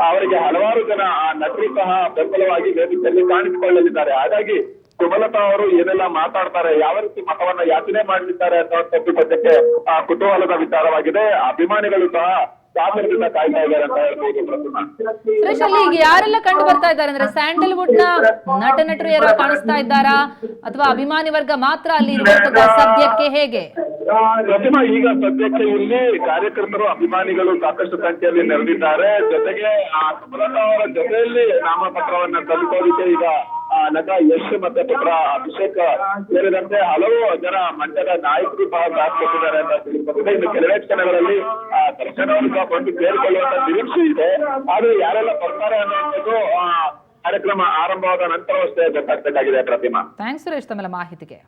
ಅವರಿಗೆ ಹಲವಾರು ಜನ ನಟರು ಸಹ ಬೆಂಬಲವಾಗಿ ವೇದಿಕೆಯಲ್ಲಿ ಕಾಣಿಸಿಕೊಳ್ಳಲಿದ್ದಾರೆ. ಹಾಗಾಗಿ ಸುಮಲತಾ ಅವರು ಏನೆಲ್ಲ ಮಾತಾಡ್ತಾರೆ, ಯಾವ ರೀತಿ ಮತವನ್ನ ಯಾಚನೆ ಮಾಡಲಿದ್ದಾರೆ ಅನ್ನುವಂಥದ್ದು ಸದ್ಯಕ್ಕೆ ಕುತೂಹಲದ ವಿಚಾರವಾಗಿದೆ. ಅಭಿಮಾನಿಗಳು ಸಹ ಕಾತರದಿಂದ ಕಾಯ್ತಾ ಇದ್ದಾರೆ ಅಂತ ಹೇಳ್ಬೋದು. ಸುರೇಶ್, ಅಲ್ಲಿ ಈಗ ಯಾರೆಲ್ಲ ಕಂಡು ಬರ್ತಾ ಇದ್ದಾರೆ ಅಂದ್ರೆ ಸ್ಯಾಂಡಲ್ವುಡ್ ನ ನಟರು ಯಾರು ಕಾಣಿಸ್ತಾ ಇದ್ದಾರಾ ಅಥವಾ ಅಭಿಮಾನಿ ವರ್ಗ ಮಾತ್ರ ಅಲ್ಲಿ ಇರುವಂತದ್ದು ಸದ್ಯಕ್ಕೆ ಹೇಗೆ? ಪ್ರತಿಮಾ, ಈಗ ಸದ್ಯಕ್ಕೆ ಇಲ್ಲಿ ಕಾರ್ಯಕರ್ತರು, ಅಭಿಮಾನಿಗಳು ಸಾಕಷ್ಟು ಸಂಖ್ಯೆಯಲ್ಲಿ ನೆರೆದಿದ್ದಾರೆ. ಜೊತೆಗೆ ಸುಮಲತಾ ಅವರ ಜೊತೆಯಲ್ಲಿ ನಾಮಪತ್ರವನ್ನ ಸಲ್ಲಿಸೋದಕ್ಕೆ ಈಗ ನಟ ಯಶ್ ಮತ್ತೆ ಪುತ್ರ ಅಭಿಷೇಕ್ ಸೇರಿದಂತೆ ಹಲವು ಜನ ಮಂಡ್ಯದ ನಾಯಕರು ಸಹ ಸಾಥ್ ಕೊಟ್ಟಿದ್ದಾರೆ ಅಂತ ತಿಳಿಸಬಹುದು. ಇನ್ನು ಕೆಲವೇ ಕ್ಷಣಗಳಲ್ಲಿ ದರ್ಶನವನ್ನು ಸಹ ಬಂದು ಸೇರಿಕೊಳ್ಳುವಂತ ನಿರೀಕ್ಷೆ ಇದೆ. ಆದ್ರೆ ಯಾರೆಲ್ಲ ಬರ್ತಾರೆ ಅನ್ನುವಂಥದ್ದು ಕಾರ್ಯಕ್ರಮ ಆರಂಭವಾದ ನಂತರವಷ್ಟೇ ಗೊತ್ತಾಗಬೇಕಾಗಿದೆ. ಪ್ರತಿಮಾ, ಥ್ಯಾಂಕ್ಸ್ ಸುರೇಶ್ ತಮ್ಮ ಮಾಹಿತಿಗೆ.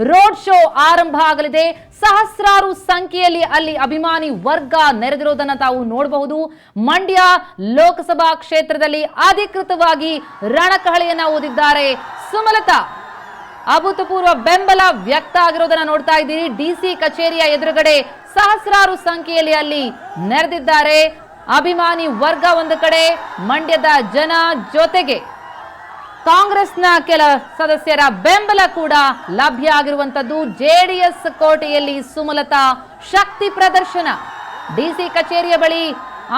ರೋಡ್ ಶೋ ಆರಂಭ ಆಗಲಿದೆ. ಸಹಸ್ರಾರು ಸಂಖ್ಯೆಯಲ್ಲಿ ಅಲ್ಲಿ ಅಭಿಮಾನಿ ವರ್ಗ ನೆರೆದಿರೋದನ್ನ ತಾವು ನೋಡಬಹುದು. ಮಂಡ್ಯ ಲೋಕಸಭಾ ಕ್ಷೇತ್ರದಲ್ಲಿ ಅಧಿಕೃತವಾಗಿ ರಣಕಹಳೆಯನ್ನ ಊದಿದ್ದಾರೆ ಸುಮಲತಾ. ಅಭೂತಪೂರ್ವ ಬೆಂಬಲ ವ್ಯಕ್ತ ಆಗಿರೋದನ್ನ ನೋಡ್ತಾ ಇದ್ದೀರಿ. ಡಿಸಿ ಕಚೇರಿಯ ಎದುರುಗಡೆ ಸಹಸ್ರಾರು ಸಂಖ್ಯೆಯಲ್ಲಿ ಅಲ್ಲಿ ನೆರೆದಿದ್ದಾರೆ ಅಭಿಮಾನಿ ವರ್ಗ ಒಂದು ಕಡೆ, ಮಂಡ್ಯದ ಜನ, ಜೊತೆಗೆ ಕಾಂಗ್ರೆಸ್ನ ಕೆಲ ಸದಸ್ಯರ ಬೆಂಬಲ ಕೂಡ ಲಭ್ಯ ಆಗಿರುವಂತದ್ದು. ಜೆಡಿಎಸ್ ಕೋಟೆಯಲ್ಲಿ ಸುಮಲತಾ ಶಕ್ತಿ ಪ್ರದರ್ಶನ. ಡಿಸಿ ಕಚೇರಿಯ ಬಳಿ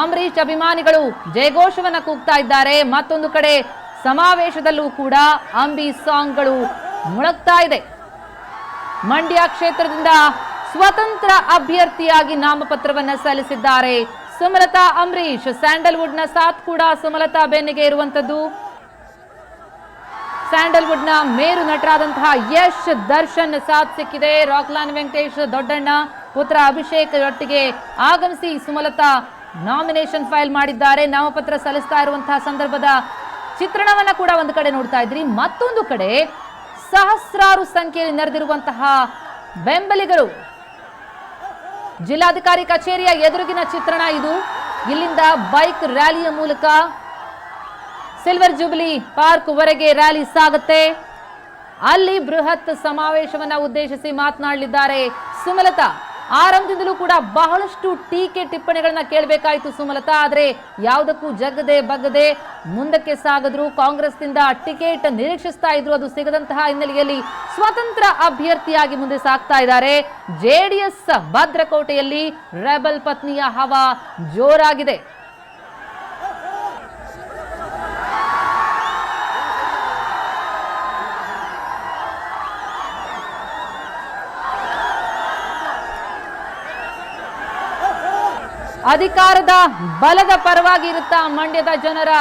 ಅಂಬರೀಶ್ ಅಭಿಮಾನಿಗಳು ಜಯಘೋಷವನ್ನ ಕೂಗ್ತಾ ಇದ್ದಾರೆ. ಮತ್ತೊಂದು ಕಡೆ ಸಮಾವೇಶದಲ್ಲೂ ಕೂಡ ಅಂಬಿ ಸಾಂಗ್ಗಳು ಮುಳಗ್ತಾ ಇದೆ. ಮಂಡ್ಯ ಕ್ಷೇತ್ರದಿಂದ ಸ್ವತಂತ್ರ ಅಭ್ಯರ್ಥಿಯಾಗಿ ನಾಮಪತ್ರವನ್ನ ಸಲ್ಲಿಸಿದ್ದಾರೆ ಸುಮಲತಾ ಅಂಬರೀಶ್. ಸ್ಯಾಂಡಲ್ವುಡ್ನ ಸಾಥ್ ಕೂಡ ಸುಮಲತಾ ಬೆನ್ನಿಗೆ ಇರುವಂತದ್ದು. ಸ್ಯಾಂಡಲ್ವುಡ್ ನ ಮೇರು ನಟರಾದಂತಹ ಯಶ್, ದರ್ಶನ್ ಸಾಥ್ ಸಿಕ್ಕಿದೆ. ರಾಕ್ಲಾನ್ ವೆಂಕಟೇಶ್, ದೊಡ್ಡಣ್ಣ ಪುತ್ರ ಅಭಿಷೇಕ್ ಒಟ್ಟಿಗೆ ಆಗಮಿಸಿ ಸುಮಲತಾ ನಾಮಿನೇಷನ್ ಫೈಲ್ ಮಾಡಿದ್ದಾರೆ. ನಾಮಪತ್ರ ಸಲ್ಲಿಸ್ತಾ ಇರುವಂತಹ ಸಂದರ್ಭದ ಚಿತ್ರಣವನ್ನ ಕೂಡ ಒಂದು ಕಡೆ ನೋಡ್ತಾ ಇದ್ರಿ. ಮತ್ತೊಂದು ಕಡೆ ಸಹಸ್ರಾರು ಸಂಖ್ಯೆಯಲ್ಲಿ ನೆರೆದಿರುವಂತಹ ಬೆಂಬಲಿಗರು. ಜಿಲ್ಲಾಧಿಕಾರಿ ಕಚೇರಿಯ ಎದುರಿಗಿನ ಚಿತ್ರಣ ಇದು. ಇಲ್ಲಿಂದ ಬೈಕ್ ರ್ಯಾಲಿಯ ಮೂಲಕ ಸಿಲ್ವರ್ ಜೂಬಿಲಿ ಪಾರ್ಕ್ ವರೆಗೆ ರ್ಯಾಲಿ ಸಾಗುತ್ತೆ. ಅಲ್ಲಿ ಬೃಹತ್ ಸಮಾವೇಶವನ್ನ ಉದ್ದೇಶಿಸಿ ಮಾತನಾಡಲಿದ್ದಾರೆ ಸುಮಲತಾ. ಆರಂಭದಿಂದಲೂ ಕೂಡ ಬಹಳಷ್ಟು ಟೀಕೆ ಟಿಪ್ಪಣಿಗಳನ್ನ ಕೇಳಬೇಕಾಯಿತು ಸುಮಲತಾ. ಆದ್ರೆ ಯಾವುದಕ್ಕೂ ಜಗ್ಗದೆ ಬಗ್ಗದೆ ಮುಂದಕ್ಕೆ ಸಾಗಿದ್ರು. ಕಾಂಗ್ರೆಸ್ನಿಂದ ಟಿಕೆಟ್ ನಿರೀಕ್ಷಿಸ್ತಾ ಇದ್ರು, ಅದು ಸಿಗದಂತಹ ಹಿನ್ನೆಲೆಯಲ್ಲಿ ಸ್ವತಂತ್ರ ಅಭ್ಯರ್ಥಿಯಾಗಿ ಮುಂದೆ ಸಾಗ್ತಾ ಇದ್ದಾರೆ. ಜೆಡಿಎಸ್ ಭದ್ರಕೋಟೆಯಲ್ಲಿ ರೆಬಲ್ ಪತ್ನಿಯ ಹವಾ ಜೋರಾಗಿದೆ. ಅಧಿಕಾರದ ಬಲದ ಪರವಾಗಿ ಇರುತ್ತಾ ಮಂಡ್ಯದ ಜನರ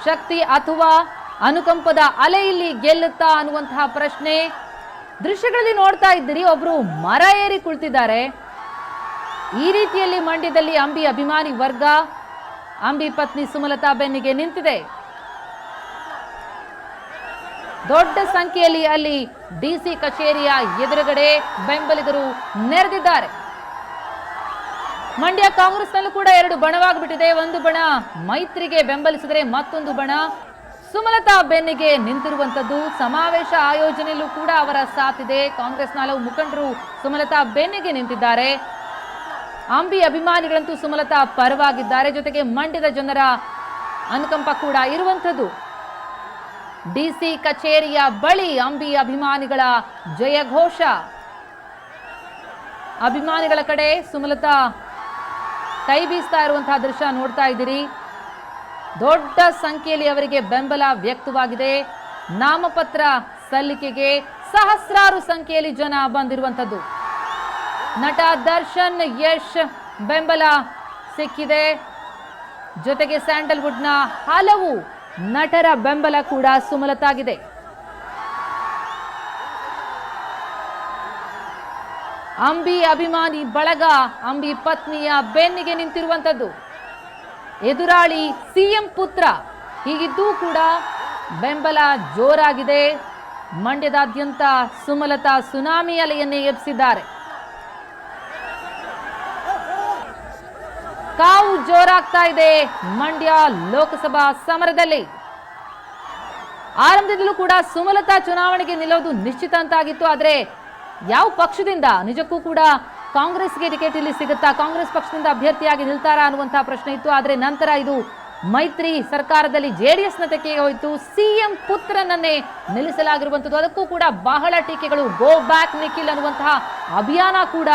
ಶಕ್ತಿ ಅಥವಾ ಅನುಕಂಪದ ಅಲೆ ಇಲ್ಲಿ ಗೆಲ್ಲುತ್ತಾ ಅನ್ನುವಂತಹ ಪ್ರಶ್ನೆ. ದೃಶ್ಯಗಳಲ್ಲಿ ನೋಡ್ತಾ ಇದ್ದೀರಿ, ಒಬ್ರು ಮರ ಏರಿ ಕುಳಿತಿದ್ದಾರೆ. ಈ ರೀತಿಯಲ್ಲಿ ಮಂಡ್ಯದಲ್ಲಿ ಅಂಬಿ ಅಭಿಮಾನಿ ವರ್ಗ ಅಂಬಿ ಪತ್ನಿ ಸುಮಲತಾ ಬೆನ್ನಿಗೆ ನಿಂತಿದೆ. ದೊಡ್ಡ ಸಂಖ್ಯೆಯಲ್ಲಿ ಅಲ್ಲಿ ಡಿಸಿ ಕಚೇರಿಯ ಎದುರುಗಡೆ ಬೆಂಬಲಿಗರು ನೆರೆದಿದ್ದಾರೆ. ಮಂಡ್ಯ ಕಾಂಗ್ರೆಸ್ನಲ್ಲೂ ಕೂಡ ಎರಡು ಬಣವಾಗ್ಬಿಟ್ಟಿದೆ. ಒಂದು ಬಣ ಮೈತ್ರಿಗೆ ಬೆಂಬಲಿಸಿದರೆ ಮತ್ತೊಂದು ಬಣ ಸುಮಲತಾ ಬೆನ್ನಿಗೆ ನಿಂತಿರುವಂತದ್ದು. ಸಮಾವೇಶ ಆಯೋಜನೆಯಲ್ಲೂ ಕೂಡ ಅವರ ಸಾಥಿದೆ. ಕಾಂಗ್ರೆಸ್ನ ಹಲವು ಮುಖಂಡರು ಸುಮಲತಾ ಬೆನ್ನಿಗೆ ನಿಂತಿದ್ದಾರೆ. ಅಂಬಿ ಅಭಿಮಾನಿಗಳಂತೂ ಸುಮಲತಾ ಪರವಾಗಿದ್ದಾರೆ. ಜೊತೆಗೆ ಮಂಡ್ಯದ ಜನರ ಅನುಕಂಪ ಕೂಡ ಇರುವಂತದ್ದು. ಡಿಸಿ ಕಚೇರಿಯ ಬಳಿ ಅಂಬಿ ಅಭಿಮಾನಿಗಳ ಜಯಘೋಷ. ಅಭಿಮಾನಿಗಳ ಕಡೆ ಸುಮಲತಾ ಕೈ ಬೀಸ್ತಾ ಇರುವಂತಹ ದೃಶ್ಯ ನೋಡ್ತಾ ಇದ್ದೀರಿ. ದೊಡ್ಡ ಸಂಖ್ಯೆಯಲ್ಲಿ ಅವರಿಗೆ ಬೆಂಬಲ ವ್ಯಕ್ತವಾಗಿದೆ. ನಾಮಪತ್ರ ಸಲ್ಲಿಕೆಗೆ ಸಹಸ್ರಾರು ಸಂಖ್ಯೆಯಲ್ಲಿ ಜನ ಬಂದಿರುವಂತದ್ದು. ನಟ ದರ್ಶನ್ ಯಶ್ ಬೆಂಬಲ ಸಿಕ್ಕಿದೆ. ಜೊತೆಗೆ ಸ್ಯಾಂಡಲ್ವುಡ್ನ ಹಲವು ನಟರ ಬೆಂಬಲ ಕೂಡ ಸುಮಲತಾಗಿದೆ. ಅಂಬಿ ಅಭಿಮಾನಿ ಬಳಗ ಅಂಬಿ ಪತ್ನಿಯ ಬೆನ್ನಿಗೆ ನಿಂತಿರುವಂತದ್ದು. ಎದುರಾಳಿ ಸಿಎಂ ಪುತ್ರ ಹೀಗಿದ್ದೂ ಕೂಡ ಬೆಂಬಲ ಜೋರಾಗಿದೆ. ಮಂಡ್ಯದಾದ್ಯಂತ ಸುಮಲತಾ ಸುನಾಮಿ ಅಲೆಯನ್ನೇ ಎಬ್ಬಿಸಿದ್ದಾರೆ. ಕಾವು ಜೋರಾಗ್ತಾ ಇದೆ ಮಂಡ್ಯ ಲೋಕಸಭಾ ಸಮರದಲ್ಲಿ. ಆರಂಭದಿಂದಲೂ ಕೂಡ ಸುಮಲತಾ ಚುನಾವಣೆಗೆ ನಿಲ್ಲೋದು ನಿಶ್ಚಿತ ಅಂತಾಗಿತ್ತು. ಆದ್ರೆ ಯಾವ ಪಕ್ಷದಿಂದ, ನಿಜಕ್ಕೂ ಕೂಡ ಕಾಂಗ್ರೆಸ್ಗೆ ಟಿಕೆಟ್ ಇಲ್ಲಿ ಸಿಗುತ್ತಾ, ಕಾಂಗ್ರೆಸ್ ಪಕ್ಷದಿಂದ ಅಭ್ಯರ್ಥಿಯಾಗಿ ನಿಲ್ತಾರಾ ಅನ್ನುವಂತಹ ಪ್ರಶ್ನೆ ಇತ್ತು. ಆದ್ರೆ ನಂತರ ಇದು ಮೈತ್ರಿ ಸರ್ಕಾರದಲ್ಲಿ ಜೆಡಿಎಸ್ನ ತೆಕ್ಕೆಗೆ ಹೋಯಿತು. ಸಿಎಂ ಪುತ್ರನನ್ನೇ ನಿಲ್ಲಿಸಲಾಗಿರುವಂಥದ್ದು. ಅದಕ್ಕೂ ಕೂಡ ಬಹಳ ಟೀಕೆಗಳು. ಗೋ ಬ್ಯಾಕ್ ನಿಖಿಲ್ ಅನ್ನುವಂತಹ ಅಭಿಯಾನ ಕೂಡ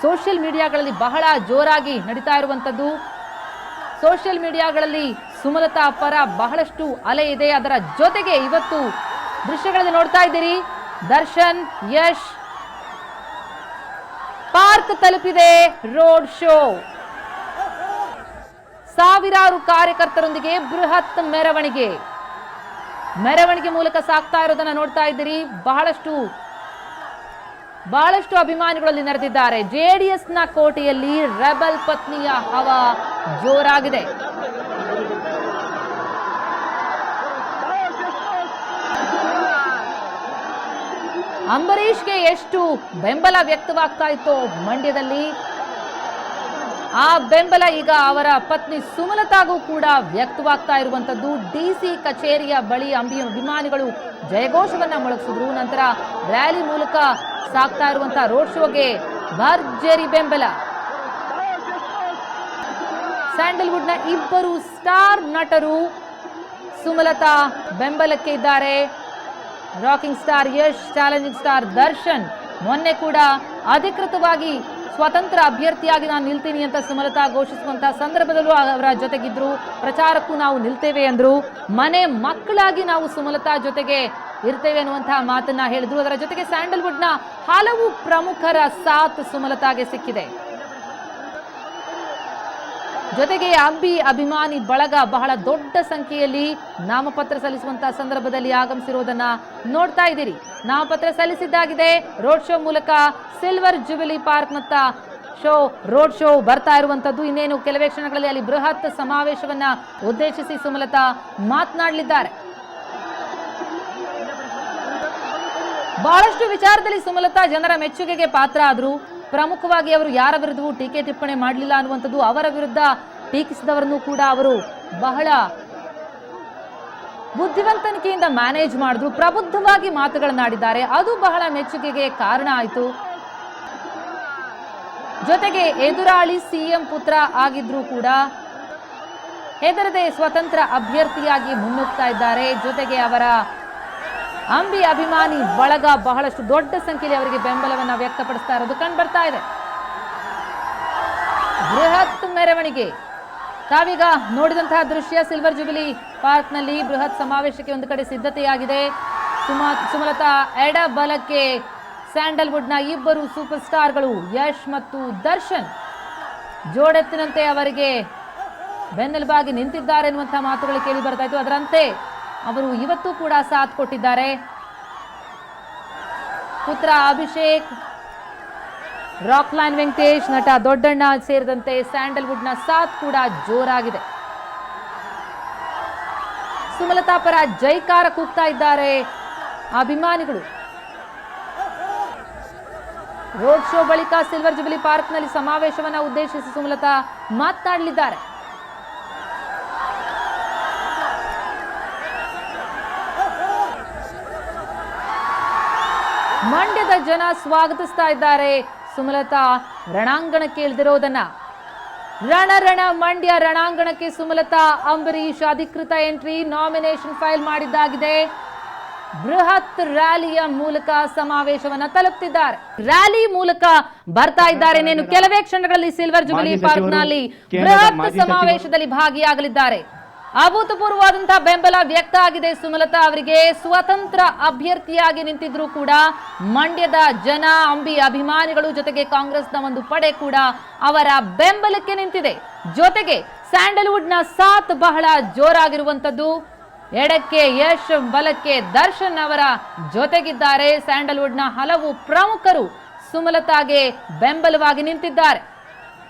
ಸೋಷಿಯಲ್ ಮೀಡಿಯಾಗಳಲ್ಲಿ ಬಹಳ ಜೋರಾಗಿ ನಡೀತಾ ಇರುವಂಥದ್ದು. ಸೋಷಿಯಲ್ ಮೀಡಿಯಾಗಳಲ್ಲಿ ಸುಮಲತಾ ಪರ ಬಹಳಷ್ಟು ಅಲೆ ಇದೆ. ಅದರ ಜೊತೆಗೆ ಇವತ್ತು ದೃಶ್ಯಗಳಲ್ಲಿ ನೋಡ್ತಾ ಇದ್ದೀರಿ, ದರ್ಶನ್ ಯಶ್ ಪಾರ್ಕ್ ತಲುಪಿದೆ ರೋಡ್ ಶೋ. ಸಾವಿರಾರು ಕಾರ್ಯಕರ್ತರೊಂದಿಗೆ ಬೃಹತ್ ಮೆರವಣಿಗೆ ಮೂಲಕ ಸಾಗ್ತಾ ಇರೋದನ್ನ ನೋಡ್ತಾ ಇದ್ದೀರಿ. ಬಹಳಷ್ಟು ಅಭಿಮಾನಿಗಳಲ್ಲಿ ನೆರೆದಿದ್ದಾರೆ. ಜೆಡಿಎಸ್ನ ಕೋಟೆಯಲ್ಲಿ ರೆಬಲ್ ಪತ್ನಿಯ ಹವಾ ಜೋರಾಗಿದೆ. ಅಂಬರೀಷ್ಗೆ ಎಷ್ಟು ಬೆಂಬಲ ವ್ಯಕ್ತವಾಗ್ತಾ ಇತ್ತು ಮಂಡ್ಯದಲ್ಲಿ, ಆ ಬೆಂಬಲ ಈಗ ಅವರ ಪತ್ನಿ ಸುಮಲತಾಗೂ ಕೂಡ ವ್ಯಕ್ತವಾಗ್ತಾ ಇರುವಂತದ್ದು. ಡಿಸಿ ಕಚೇರಿಯ ಬಳಿ ಅಂಬಿ ಅಭಿಮಾನಿಗಳು ಜಯಘೋಷವನ್ನ ಮೊಳಗಿಸಿದ್ರು. ನಂತರ ರ್ಯಾಲಿ ಮೂಲಕ ಸಾಗ್ತಾ ಇರುವಂತಹ ರೋಡ್ ಶೋಗೆ ಭರ್ಜರಿ ಬೆಂಬಲ. ಸ್ಯಾಂಡಲ್ವುಡ್ನ ಇಬ್ಬರು ಸ್ಟಾರ್ ನಟರು ಸುಮಲತಾ ಬೆಂಬಲಕ್ಕೆ ಇದ್ದಾರೆ. Rocking star Yash, challenging star Darshan. ಮೊನ್ನೆ ಕೂಡ ಅಧಿಕೃತವಾಗಿ ಸ್ವತಂತ್ರ ಅಭ್ಯರ್ಥಿಯಾಗಿ ನಾನು ನಿಲ್ತೀನಿ ಅಂತ ಸುಮಲತಾ ಘೋಷಿಸುವಂತಹ ಸಂದರ್ಭದಲ್ಲೂ ಅವರ ಜೊತೆಗಿದ್ರು. ಪ್ರಚಾರಕ್ಕೂ ನಾವು ನಿಲ್ತೇವೆ ಅಂದ್ರು. ಮನೆ ಮಕ್ಕಳಾಗಿ ನಾವು ಸುಮಲತಾ ಜೊತೆಗೆ ಇರ್ತೇವೆ ಅನ್ನುವಂತಹ ಮಾತನ್ನ ಹೇಳಿದ್ರು. ಅದರ ಜೊತೆಗೆ ಸ್ಯಾಂಡಲ್ವುಡ್ನ ಹಲವು ಪ್ರಮುಖರ ಸಾಥ್ ಸುಮಲತಾಗೆ ಸಿಕ್ಕಿದೆ. ಜೊತೆಗೆ ಅಂಬಿ ಅಭಿಮಾನಿ ಬಳಗ ಬಹಳ ದೊಡ್ಡ ಸಂಖ್ಯೆಯಲ್ಲಿ ನಾಮಪತ್ರ ಸಲ್ಲಿಸುವಂತಹ ಸಂದರ್ಭದಲ್ಲಿ ಆಗಮಿಸಿರುವುದನ್ನ ನೋಡ್ತಾ ಇದ್ದೀರಿ. ನಾಮಪತ್ರ ಸಲ್ಲಿಸಿದ್ದಾಗಿದೆ. ರೋಡ್ ಶೋ ಮೂಲಕ silver jubilee park road show ಬರ್ತಾ ಇರುವಂತದ್ದು. ಇನ್ನೇನು ಕೆಲವೇ ಕ್ಷಣಗಳಲ್ಲಿ ಅಲ್ಲಿ ಬೃಹತ್ ಸಮಾವೇಶವನ್ನ ಉದ್ದೇಶಿಸಿ ಸುಮಲತಾ ಮಾತನಾಡಲಿದ್ದಾರೆ. ಬಹಳಷ್ಟು ವಿಚಾರದಲ್ಲಿ ಸುಮಲತಾ ಜನರ ಮೆಚ್ಚುಗೆಗೆ ಪಾತ್ರ ಆದ್ರು. ಪ್ರಮುಖವಾಗಿ ಅವರು ಯಾರ ವಿರುದ್ಧವೂ ಟೀಕೆ ಟಿಪ್ಪಣಿ ಮಾಡಲಿಲ್ಲ ಅನ್ನುವಂಥದ್ದು, ಅವರ ವಿರುದ್ಧ ಟೀಕಿಸಿದವರನ್ನು ಕೂಡ ಅವರು ಬಹಳ ಬುದ್ಧಿವಂತನಿಕೆಯಿಂದ ಮ್ಯಾನೇಜ್ ಮಾಡಿದ್ರು. ಪ್ರಬುದ್ಧವಾಗಿ ಮಾತುಗಳನ್ನಾಡಿದ್ದಾರೆ, ಅದು ಬಹಳ ಮೆಚ್ಚುಗೆಗೆ ಕಾರಣ ಆಯಿತು. ಜೊತೆಗೆ ಎದುರಾಳಿ ಸಿಎಂ ಪುತ್ರ ಆಗಿದ್ರು ಕೂಡ ಹೆದರದೆ ಸ್ವತಂತ್ರ ಅಭ್ಯರ್ಥಿಯಾಗಿ ಮುನ್ನುಗ್ತಾ ಇದ್ದಾರೆ. ಜೊತೆಗೆ ಅವರ ಅಂಬಿ ಅಭಿಮಾನಿ ಬಳಗ ಬಹಳಷ್ಟು ದೊಡ್ಡ ಸಂಖ್ಯೆಯಲ್ಲಿ ಅವರಿಗೆ ಬೆಂಬಲವನ್ನ ವ್ಯಕ್ತಪಡಿಸ್ತಾ ಇರೋದು ಕಂಡು ಬರ್ತಾ ಇದೆ. ಬೃಹತ್ ಮೆರವಣಿಗೆ ತಾವೀಗ ನೋಡಿದಂತಹ ದೃಶ್ಯ ಸಿಲ್ವರ್ ಜುಬಿಲಿ ಪಾರ್ಕ್ ನಲ್ಲಿ ಬೃಹತ್ ಸಮಾವೇಶಕ್ಕೆ ಒಂದು ಕಡೆ ಸಿದ್ಧತೆಯಾಗಿದೆ. ಸುಮಲತಾ ಎಡ ಬಲಕ್ಕೆ ಸ್ಯಾಂಡಲ್ವುಡ್ ನ ಇಬ್ಬರು ಸೂಪರ್ ಸ್ಟಾರ್ಗಳು ಯಶ್ ಮತ್ತು ದರ್ಶನ್ ಜೋಡೆತ್ತಿನಂತೆ ಅವರಿಗೆ ಬೆನ್ನೆಲುಬಾಗಿ ನಿಂತಿದ್ದಾರೆ ಎನ್ನುವಂತಹ ಮಾತುಗಳು ಕೇಳಿ ಬರ್ತಾ ಇತ್ತು. ಅದರಂತೆ ಅವರು ಇವತ್ತು ಕೂಡ ಸಾಥ್ ಕೊಟ್ಟಿದ್ದಾರೆ. ಪುತ್ರ ಅಭಿಷೇಕ್, ರಾಕ್ಲೈನ್ ವೆಂಕಟೇಶ್, ನಟ ದೊಡ್ಡಣ್ಣ ಸೇರಿದಂತೆ ಸ್ಯಾಂಡಲ್ವುಡ್ ನ ಸಾಥ್ ಕೂಡ ಜೋರಾಗಿದೆ. ಸುಮಲತಾ ಪರ ಜೈಕಾರ ಕೂಗ್ತಾ ಇದ್ದಾರೆ ಅಭಿಮಾನಿಗಳು. ರೋಡ್ ಶೋ ಬಳಿಕ ಸಿಲ್ವರ್ ಜುಬಿಲಿ ಪಾರ್ಕ್ ನಲ್ಲಿ ಸಮಾವೇಶವನ್ನ ಉದ್ದೇಶಿಸಿ ಸುಮಲತಾ ಮಾತನಾಡಲಿದ್ದಾರೆ. ಮಂಡ್ಯದ ಜನ ಸ್ವಾಗತಿಸ್ತಾ ಇದ್ದಾರೆ ಸುಮಲತಾ ರಣಾಂಗಣಕ್ಕೆ ಇಳಿದಿರೋದನ್ನ. ರಣ ಮಂಡ್ಯ ರಣಾಂಗಣಕ್ಕೆ ಸುಮಲತಾ ಅಂಬರೀಶ್ ಅಧಿಕೃತ ಎಂಟ್ರಿ, ನಾಮಿನೇಷನ್ ಫೈಲ್ ಮಾಡಿದ್ದಾಗಿದೆ. ಬೃಹತ್ ರ್ಯಾಲಿಯ ಮೂಲಕ ಸಮಾವೇಶವನ್ನ ತಲುಪ್ತಿದ್ದಾರೆ. ರ್ಯಾಲಿ ಮೂಲಕ ಬರ್ತಾ ಇದ್ದಾರೆ. ಇನ್ನೇನು ಕೆಲವೇ ಕ್ಷಣಗಳಲ್ಲಿ ಸಿಲ್ವರ್ ಜುಬಿಲಿ ಪಾರ್ಕ್ ನಲ್ಲಿ ಬೃಹತ್ ಸಮಾವೇಶದಲ್ಲಿ ಭಾಗಿಯಾಗಲಿದ್ದಾರೆ. ಅಭೂತಪೂರ್ವವಾದಂತಹ ಬೆಂಬಲ ವ್ಯಕ್ತ ಆಗಿದೆ ಸುಮಲತಾ ಅವರಿಗೆ. ಸ್ವತಂತ್ರ ಅಭ್ಯರ್ಥಿಯಾಗಿ ನಿಂತಿದ್ರು ಕೂಡ ಮಂಡ್ಯದ ಜನ, ಅಂಬಿ ಅಭಿಮಾನಿಗಳು, ಜೊತೆಗೆ ಕಾಂಗ್ರೆಸ್ನ ಒಂದು ಪಡೆ ಕೂಡ ಅವರ ಬೆಂಬಲಕ್ಕೆ ನಿಂತಿದೆ. ಜೊತೆಗೆ ಸ್ಯಾಂಡಲ್ವುಡ್ ನ ಸಾಥ್ ಬಹಳ ಜೋರಾಗಿರುವಂತದ್ದು. ಎಡಕ್ಕೆ ಯಶ್, ಬಲಕ್ಕೆ ದರ್ಶನ್ ಅವರ ಜೊತೆಗಿದ್ದಾರೆ. ಸ್ಯಾಂಡಲ್ವುಡ್ ನ ಹಲವು ಪ್ರಮುಖರು ಸುಮಲತಾಗೆ ಬೆಂಬಲವಾಗಿ ನಿಂತಿದ್ದಾರೆ.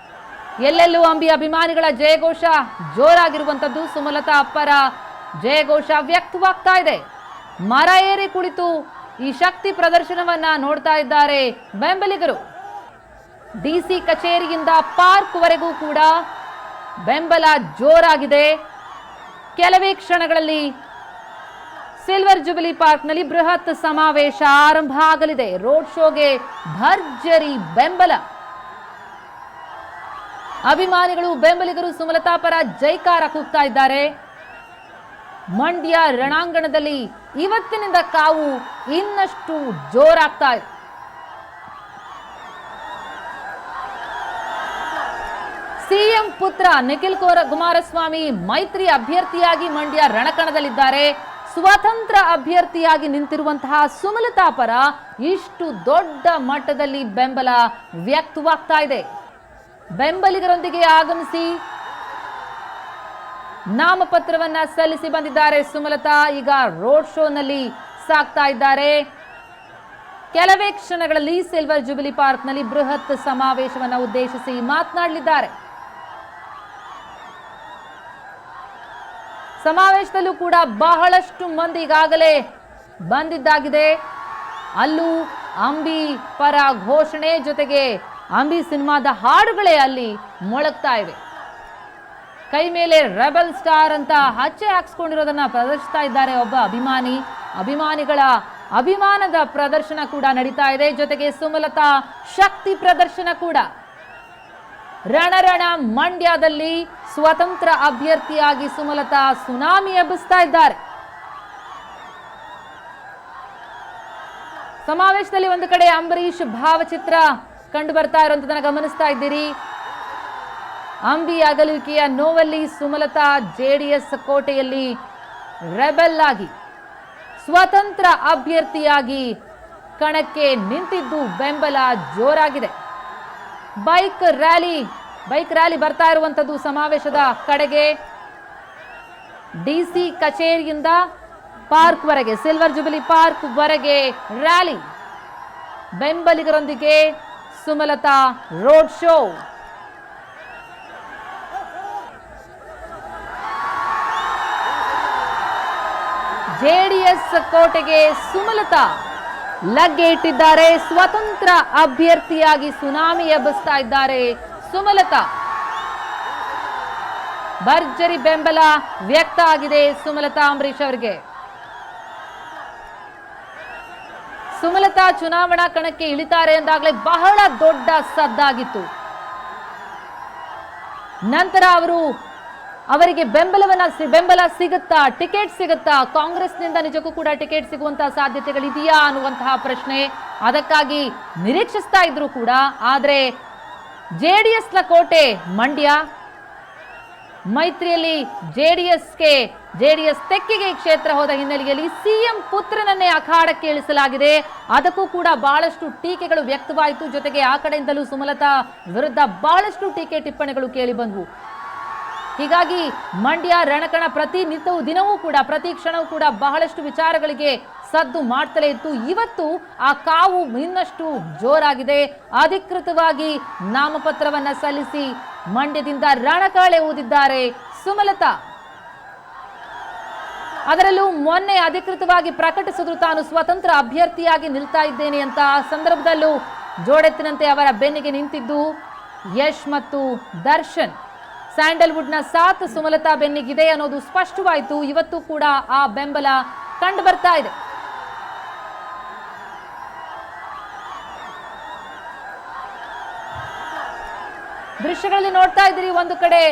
ಎಲ್ಲೆಲ್ಲೂ ಅಂಬಿ ಅಭಿಮಾನಿಗಳ ಜಯಘೋಷ ಜೋರಾಗಿರುವಂತದ್ದು. ಸುಮಲತಾ ಅಪ್ಪರ ಜಯಘೋಷ ವ್ಯಕ್ತವಾಗ್ತಾ ಇದೆ. ಮರ ಏರಿ ಕುಳಿತು ಈ ಶಕ್ತಿ ಪ್ರದರ್ಶನವನ್ನ ನೋಡ್ತಾ ಇದ್ದಾರೆ ಬೆಂಬಲಿಗರು. ಡಿಸಿ ಕಚೇರಿಯಿಂದ ಪಾರ್ಕ್ ವರೆಗೂ ಕೂಡ ಬೆಂಬಲ ಜೋರಾಗಿದೆ. ಕೆಲವೇ ಕ್ಷಣಗಳಲ್ಲಿ ಸಿಲ್ವರ್ ಜುಬಿಲಿ ಪಾರ್ಕ್ ನಲ್ಲಿ ಬೃಹತ್ ಸಮಾವೇಶ ಆರಂಭ ಆಗಲಿದೆ. ರೋಡ್ ಶೋಗೆ ಭರ್ಜರಿ ಬೆಂಬಲ. ಅಭಿಮಾನಿಗಳು, ಬೆಂಬಲಿಗರು ಸುಮಲತಾ ಪರ ಜೈಕಾರ ಕೂಗ್ತಾ ಇದ್ದಾರೆ. ಮಂಡ್ಯ ರಣಾಂಗಣದಲ್ಲಿ ಇವತ್ತಿನಿಂದ ಕಾವು ಇನ್ನಷ್ಟು ಜೋರಾಗ್ತಾ ಇದೆ. ಸಿಎಂ ಪುತ್ರ ನಿಖಿಲ್ ಕುಮಾರಸ್ವಾಮಿ ಮೈತ್ರಿ ಅಭ್ಯರ್ಥಿಯಾಗಿ ಮಂಡ್ಯ ರಣಕಣದಲ್ಲಿದ್ದಾರೆ. ಸ್ವತಂತ್ರ ಅಭ್ಯರ್ಥಿಯಾಗಿ ನಿಂತಿರುವಂತಹ ಸುಮಲತಾ ಪರ ಇಷ್ಟು ದೊಡ್ಡ ಮಟ್ಟದಲ್ಲಿ ಬೆಂಬಲ ವ್ಯಕ್ತವಾಗ್ತಾ ಇದೆ. ಬೆಂಬಲಿಗರೊಂದಿಗೆ ಆಗಮಿಸಿ ನಾಮಪತ್ರವನ್ನ ಸಲ್ಲಿಸಿ ಬಂದಿದ್ದಾರೆ ಸುಮಲತಾ. ಈಗ ರೋಡ್ ಶೋನಲ್ಲಿ ಸಾಗ್ತಾ ಇದ್ದಾರೆ. ಕೆಲವೇ ಕ್ಷಣಗಳಲ್ಲಿ ಸಿಲ್ವರ್ ಜುಬಿಲಿ ಪಾರ್ಕ್ ನಲ್ಲಿ ಬೃಹತ್ ಸಮಾವೇಶವನ್ನ ಉದ್ದೇಶಿಸಿ ಮಾತನಾಡಲಿದ್ದಾರೆ. ಸಮಾವೇಶದಲ್ಲೂ ಕೂಡ ಬಹಳಷ್ಟು ಮಂದಿ ಈಗಾಗಲೇ ಬಂದಿದ್ದಾಗಿದೆ. ಅಲ್ಲೂ ಅಂಬಿ ಪರ ಘೋಷಣೆ, ಜೊತೆಗೆ ಅಂಬಿ ಸಿನಿಮಾದ ಹಾಡುಗಳೇ ಅಲ್ಲಿ ಮೊಳಗ್ತಾ ಇವೆ. ಕೈ ಮೇಲೆ ರೆಬಲ್ ಸ್ಟಾರ್ ಅಂತ ಹಚ್ಚೆ ಹಾಕ್ಸ್ಕೊಂಡಿರೋದನ್ನ ಪ್ರದರ್ಶಿಸ್ತಾ ಇದ್ದಾರೆ ಒಬ್ಬ ಅಭಿಮಾನಿಗಳ ಅಭಿಮಾನದ ಪ್ರದರ್ಶನ ಕೂಡ ನಡೀತಾ ಇದೆ. ಜೊತೆಗೆ ಸುಮಲತಾ ಶಕ್ತಿ ಪ್ರದರ್ಶನ ಕೂಡ. ರಣರಣ ಮಂಡ್ಯದಲ್ಲಿ ಸ್ವತಂತ್ರ ಅಭ್ಯರ್ಥಿಯಾಗಿ ಸುಮಲತಾ ಸುನಾಮಿ ಎಬ್ಬಿಸ್ತಾ ಇದ್ದಾರೆ. ಸಮಾವೇಶದಲ್ಲಿ ಒಂದು ಕಡೆ ಅಂಬರೀಶ್ ಭಾವಚಿತ್ರ ಕಂಡು ಬರ್ತಾ ಇರುವಂತದನ್ನ ಗಮನಿಸ್ತಾ ಇದ್ದೀರಿ. ಅಂಬಿ ಅಗಲುವಿಕೆಯ ನೋವಲ್ಲಿ ಸುಮಲತಾ ಜೆಡಿಎಸ್ ಕೋಟೆಯಲ್ಲಿ ರೆಬೆಲ್ ಆಗಿ ಸ್ವತಂತ್ರ ಅಭ್ಯರ್ಥಿಯಾಗಿ ಕಣಕ್ಕೆ ನಿಂತಿದ್ದು ಬೆಂಬಲ ಜೋರಾಗಿದೆ. ಬೈಕ್ ರ್ಯಾಲಿ ಬರ್ತಾ ಇರುವಂತದ್ದು ಸಮಾವೇಶದ ಕಡೆಗೆ. ಡಿಸಿ ಕಚೇರಿಯಿಂದ ಪಾರ್ಕ್ ವರೆಗೆ, ಸಿಲ್ವರ್ ಜುಬಿಲಿ ಪಾರ್ಕ್ ವರೆಗೆ ರ್ಯಾಲಿ. ಬೆಂಬಲಿಗರೊಂದಿಗೆ ಸುಮಲತಾ ರೋಡ್ ಶೋ. ಜೆಡಿಎಸ್ ಕೋಟೆಗೆ ಸುಮಲತಾ ಲಗ್ಗೆ ಇಟ್ಟಿದ್ದಾರೆ. ಸ್ವತಂತ್ರ ಅಭ್ಯರ್ಥಿಯಾಗಿ ಸುನಾಮಿ ಎಬ್ಬಿಸ್ತಾ ಇದ್ದಾರೆ ಸುಮಲತಾ. ಭರ್ಜರಿ ಬೆಂಬಲ ವ್ಯಕ್ತ ಆಗಿದೆ ಸುಮಲತಾ ಅಂಬರೀಶ್ ಅವರಿಗೆ. ಸುಮಲತಾ ಚುನಾವಣಾ ಕಣಕ್ಕೆ ಇಳಿತಾರೆ ಎಂದಾಗಲೇ ಬಹಳ ದೊಡ್ಡ ಸದ್ದಾಗಿತ್ತು. ನಂತರ ಅವರಿಗೆ ಬೆಂಬಲ ಸಿಗುತ್ತಾ, ಟಿಕೆಟ್ ಸಿಗುತ್ತಾ, ಕಾಂಗ್ರೆಸ್ನಿಂದ ನಿಜಕ್ಕೂ ಕೂಡ ಟಿಕೆಟ್ ಸಿಗುವಂತಹ ಸಾಧ್ಯತೆಗಳಿದೆಯಾ ಅನ್ನುವಂತಹ ಪ್ರಶ್ನೆ ಅದಕ್ಕಾಗಿ ನಿರೀಕ್ಷಿಸ್ತಾ ಇದ್ರು ಕೂಡ. ಆದ್ರೆ ಜೆಡಿಎಸ್ನ ಕೋಟೆ ಮಂಡ್ಯ, ಮೈತ್ರಿಯಲ್ಲಿ ಜೆಡಿಎಸ್ ತೆಕ್ಕೆಗೆ ಕ್ಷೇತ್ರ ಹೋದ ಹಿನ್ನೆಲೆಯಲ್ಲಿ ಸಿಎಂ ಪುತ್ರನನ್ನೇ ಅಖಾಡಕ್ಕೆ ಇಳಿಸಲಾಗಿದೆ. ಅದಕ್ಕೂ ಕೂಡ ಬಹಳಷ್ಟು ಟೀಕೆಗಳು ವ್ಯಕ್ತವಾಯಿತು. ಜೊತೆಗೆ ಆ ಕಡೆಯಿಂದಲೂ ಸುಮಲತಾ ವಿರುದ್ಧ ಬಹಳಷ್ಟು ಟೀಕೆ ಟಿಪ್ಪಣಿಗಳು ಕೇಳಿ ಬಂದವು. ಹೀಗಾಗಿ ಮಂಡ್ಯ ರಣಕಣ ಪ್ರತಿ ದಿನವೂ ಕೂಡ, ಪ್ರತಿ ಕ್ಷಣವೂ ಕೂಡ ಬಹಳಷ್ಟು ವಿಚಾರಗಳಿಗೆ ಸದ್ದು ಮಾಡ್ತಲೇ ಇತ್ತು. ಇವತ್ತು ಆ ಕಾವು ಇನ್ನಷ್ಟು ಜೋರಾಗಿದೆ. ಅಧಿಕೃತವಾಗಿ ನಾಮಪತ್ರವನ್ನ ಸಲ್ಲಿಸಿ ಮಂಡ್ಯದಿಂದ ರಣಕಾಳೆ ಊದಿದ್ದಾರೆ ಸುಮಲತಾ. ಅದರಲ್ಲೂ ಮೊನ್ನೆ ಅಧಿಕೃತವಾಗಿ ಪ್ರಕಟಿಸಿದ್ರು ತಾನು ಸ್ವತಂತ್ರ ಅಭ್ಯರ್ಥಿಯಾಗಿ ನಿಲ್ತಾ ಇದ್ದೇನೆ ಅಂತ. ಆ ಸಂದರ್ಭದಲ್ಲೂ ಜೋಡೆತ್ತಿನಂತೆ ಅವರ ಬೆನ್ನಿಗೆ ನಿಂತಿದ್ದು ಯಶ್ ಮತ್ತು ದರ್ಶನ್. ಸ್ಯಾಂಡಲ್ವುಡ್ನ ಸಾಥ್ ಸುಮಲತಾ ಬೆನ್ನಿಗಿದೆ ಅನ್ನೋದು ಸ್ಪಷ್ಟವಾಯಿತು. ಇವತ್ತು ಕೂಡ ಆ ಬೆಂಬಲ ಕಂಡು ಬರ್ತಾ ಇದೆ. ದೃಶ್ಯಗಳಲ್ಲಿ ನೋಡ್ತಾ ಇದ್ದೀರಿ, ಒಂದು ಕಡೆ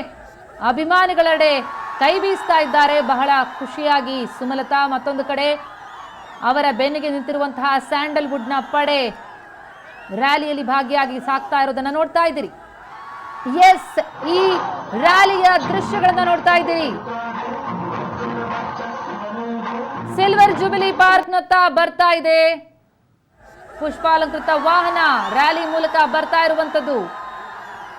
ಅಭಿಮಾನಿಗಳೆಡೆ ಕೈ ಬೀಸ್ತಾ ಇದ್ದಾರೆ ಬಹಳ ಖುಷಿಯಾಗಿ ಸುಮಲತಾ. ಮತ್ತೊಂದು ಕಡೆ ಅವರ ಬೆನ್ನಿಗೆ ನಿಂತಿರುವಂತಹ ಸ್ಯಾಂಡಲ್ವುಡ್ನ ಪಡೆ ರ್ಯಾಲಿಯಲ್ಲಿ ಭಾಗಿಯಾಗಿ ಸಾಕ್ತಾ ಇರೋದನ್ನ ನೋಡ್ತಾ ಇದ್ದೀರಿ. ಎಸ್, ಈ ರ್ಯಾಲಿಯ ದೃಶ್ಯಗಳನ್ನ ನೋಡ್ತಾ ಇದ್ದೀರಿ. ಸಿಲ್ವರ್ ಜುಬಿಲಿ ಪಾರ್ಕ್ನತ್ತ ಬರ್ತಾ ಇದೆ ಪುಷ್ಪಾಲಂಕೃತ ವಾಹನ ರ್ಯಾಲಿ ಮೂಲಕ ಬರ್ತಾ ಇರುವಂತದ್ದು.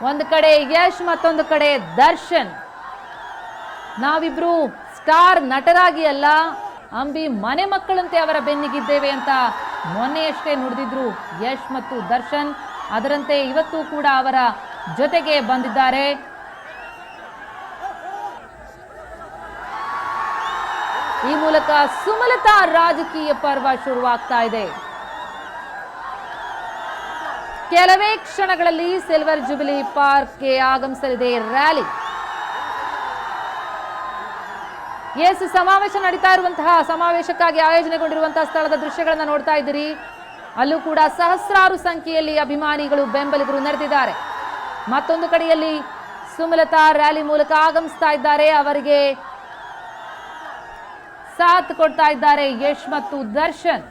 ಒಂದು ಕಡೆ ಯಶ್, ಮತ್ತೊಂದು ಕಡೆ ದರ್ಶನ್. ನಾವಿಬ್ರು ಸ್ಟಾರ್ ನಟರಾಗಿ ಅಲ್ಲ, ಅಂಬಿ ಮನೆ ಮಕ್ಕಳಂತೆ ಅವರ ಬೆನ್ನಿಗಿದ್ದೇವೆ ಅಂತ ಮೊನ್ನೆಯಷ್ಟೇ ನುಡಿದಿದ್ರು ಯಶ್ ಮತ್ತು ದರ್ಶನ್. ಅದರಂತೆ ಇವತ್ತು ಕೂಡ ಅವರ ಜೊತೆಗೆ ಬಂದಿದ್ದಾರೆ. ಈ ಮೂಲಕ ಸುಮಲತಾ ರಾಜಕೀಯ ಪರ್ವ ಶುರುವಾಗ್ತಾ ಇದೆ. ಕೆಲವೇ ಕ್ಷಣಗಳಲ್ಲಿ ಸಿಲ್ವರ್ ಜುಬಿಲಿ ಪಾರ್ಕ್ಗೆ ಆಗಮಿಸಲಿದೆ ರ್ಯಾಲಿ. ಎಸ್, ಸಮಾವೇಶ ನಡೀತಾ ಇರುವಂತಹ ಸಮಾವೇಶಕ್ಕಾಗಿ ಆಯೋಜನೆಗೊಂಡಿರುವಂತಹ ಸ್ಥಳದ ದೃಶ್ಯಗಳನ್ನ ನೋಡ್ತಾ ಇದ್ದೀರಿ. ಅಲ್ಲೂ ಕೂಡ ಸಹಸ್ರಾರು ಸಂಖ್ಯೆಯಲ್ಲಿ ಅಭಿಮಾನಿಗಳು, ಬೆಂಬಲಿಗರು ನೆರೆದಿದ್ದಾರೆ. ಮತ್ತೊಂದು ಕಡೆಯಲ್ಲಿ ಸುಮಲತಾ ರ್ಯಾಲಿ ಮೂಲಕ ಆಗಮಿಸ್ತಾ ಇದ್ದಾರೆ. ಅವರಿಗೆ ಸಾಥ್ ಕೊಡ್ತಾ ಇದ್ದಾರೆ ಯಶ್ ಮತ್ತು ದರ್ಶನ್.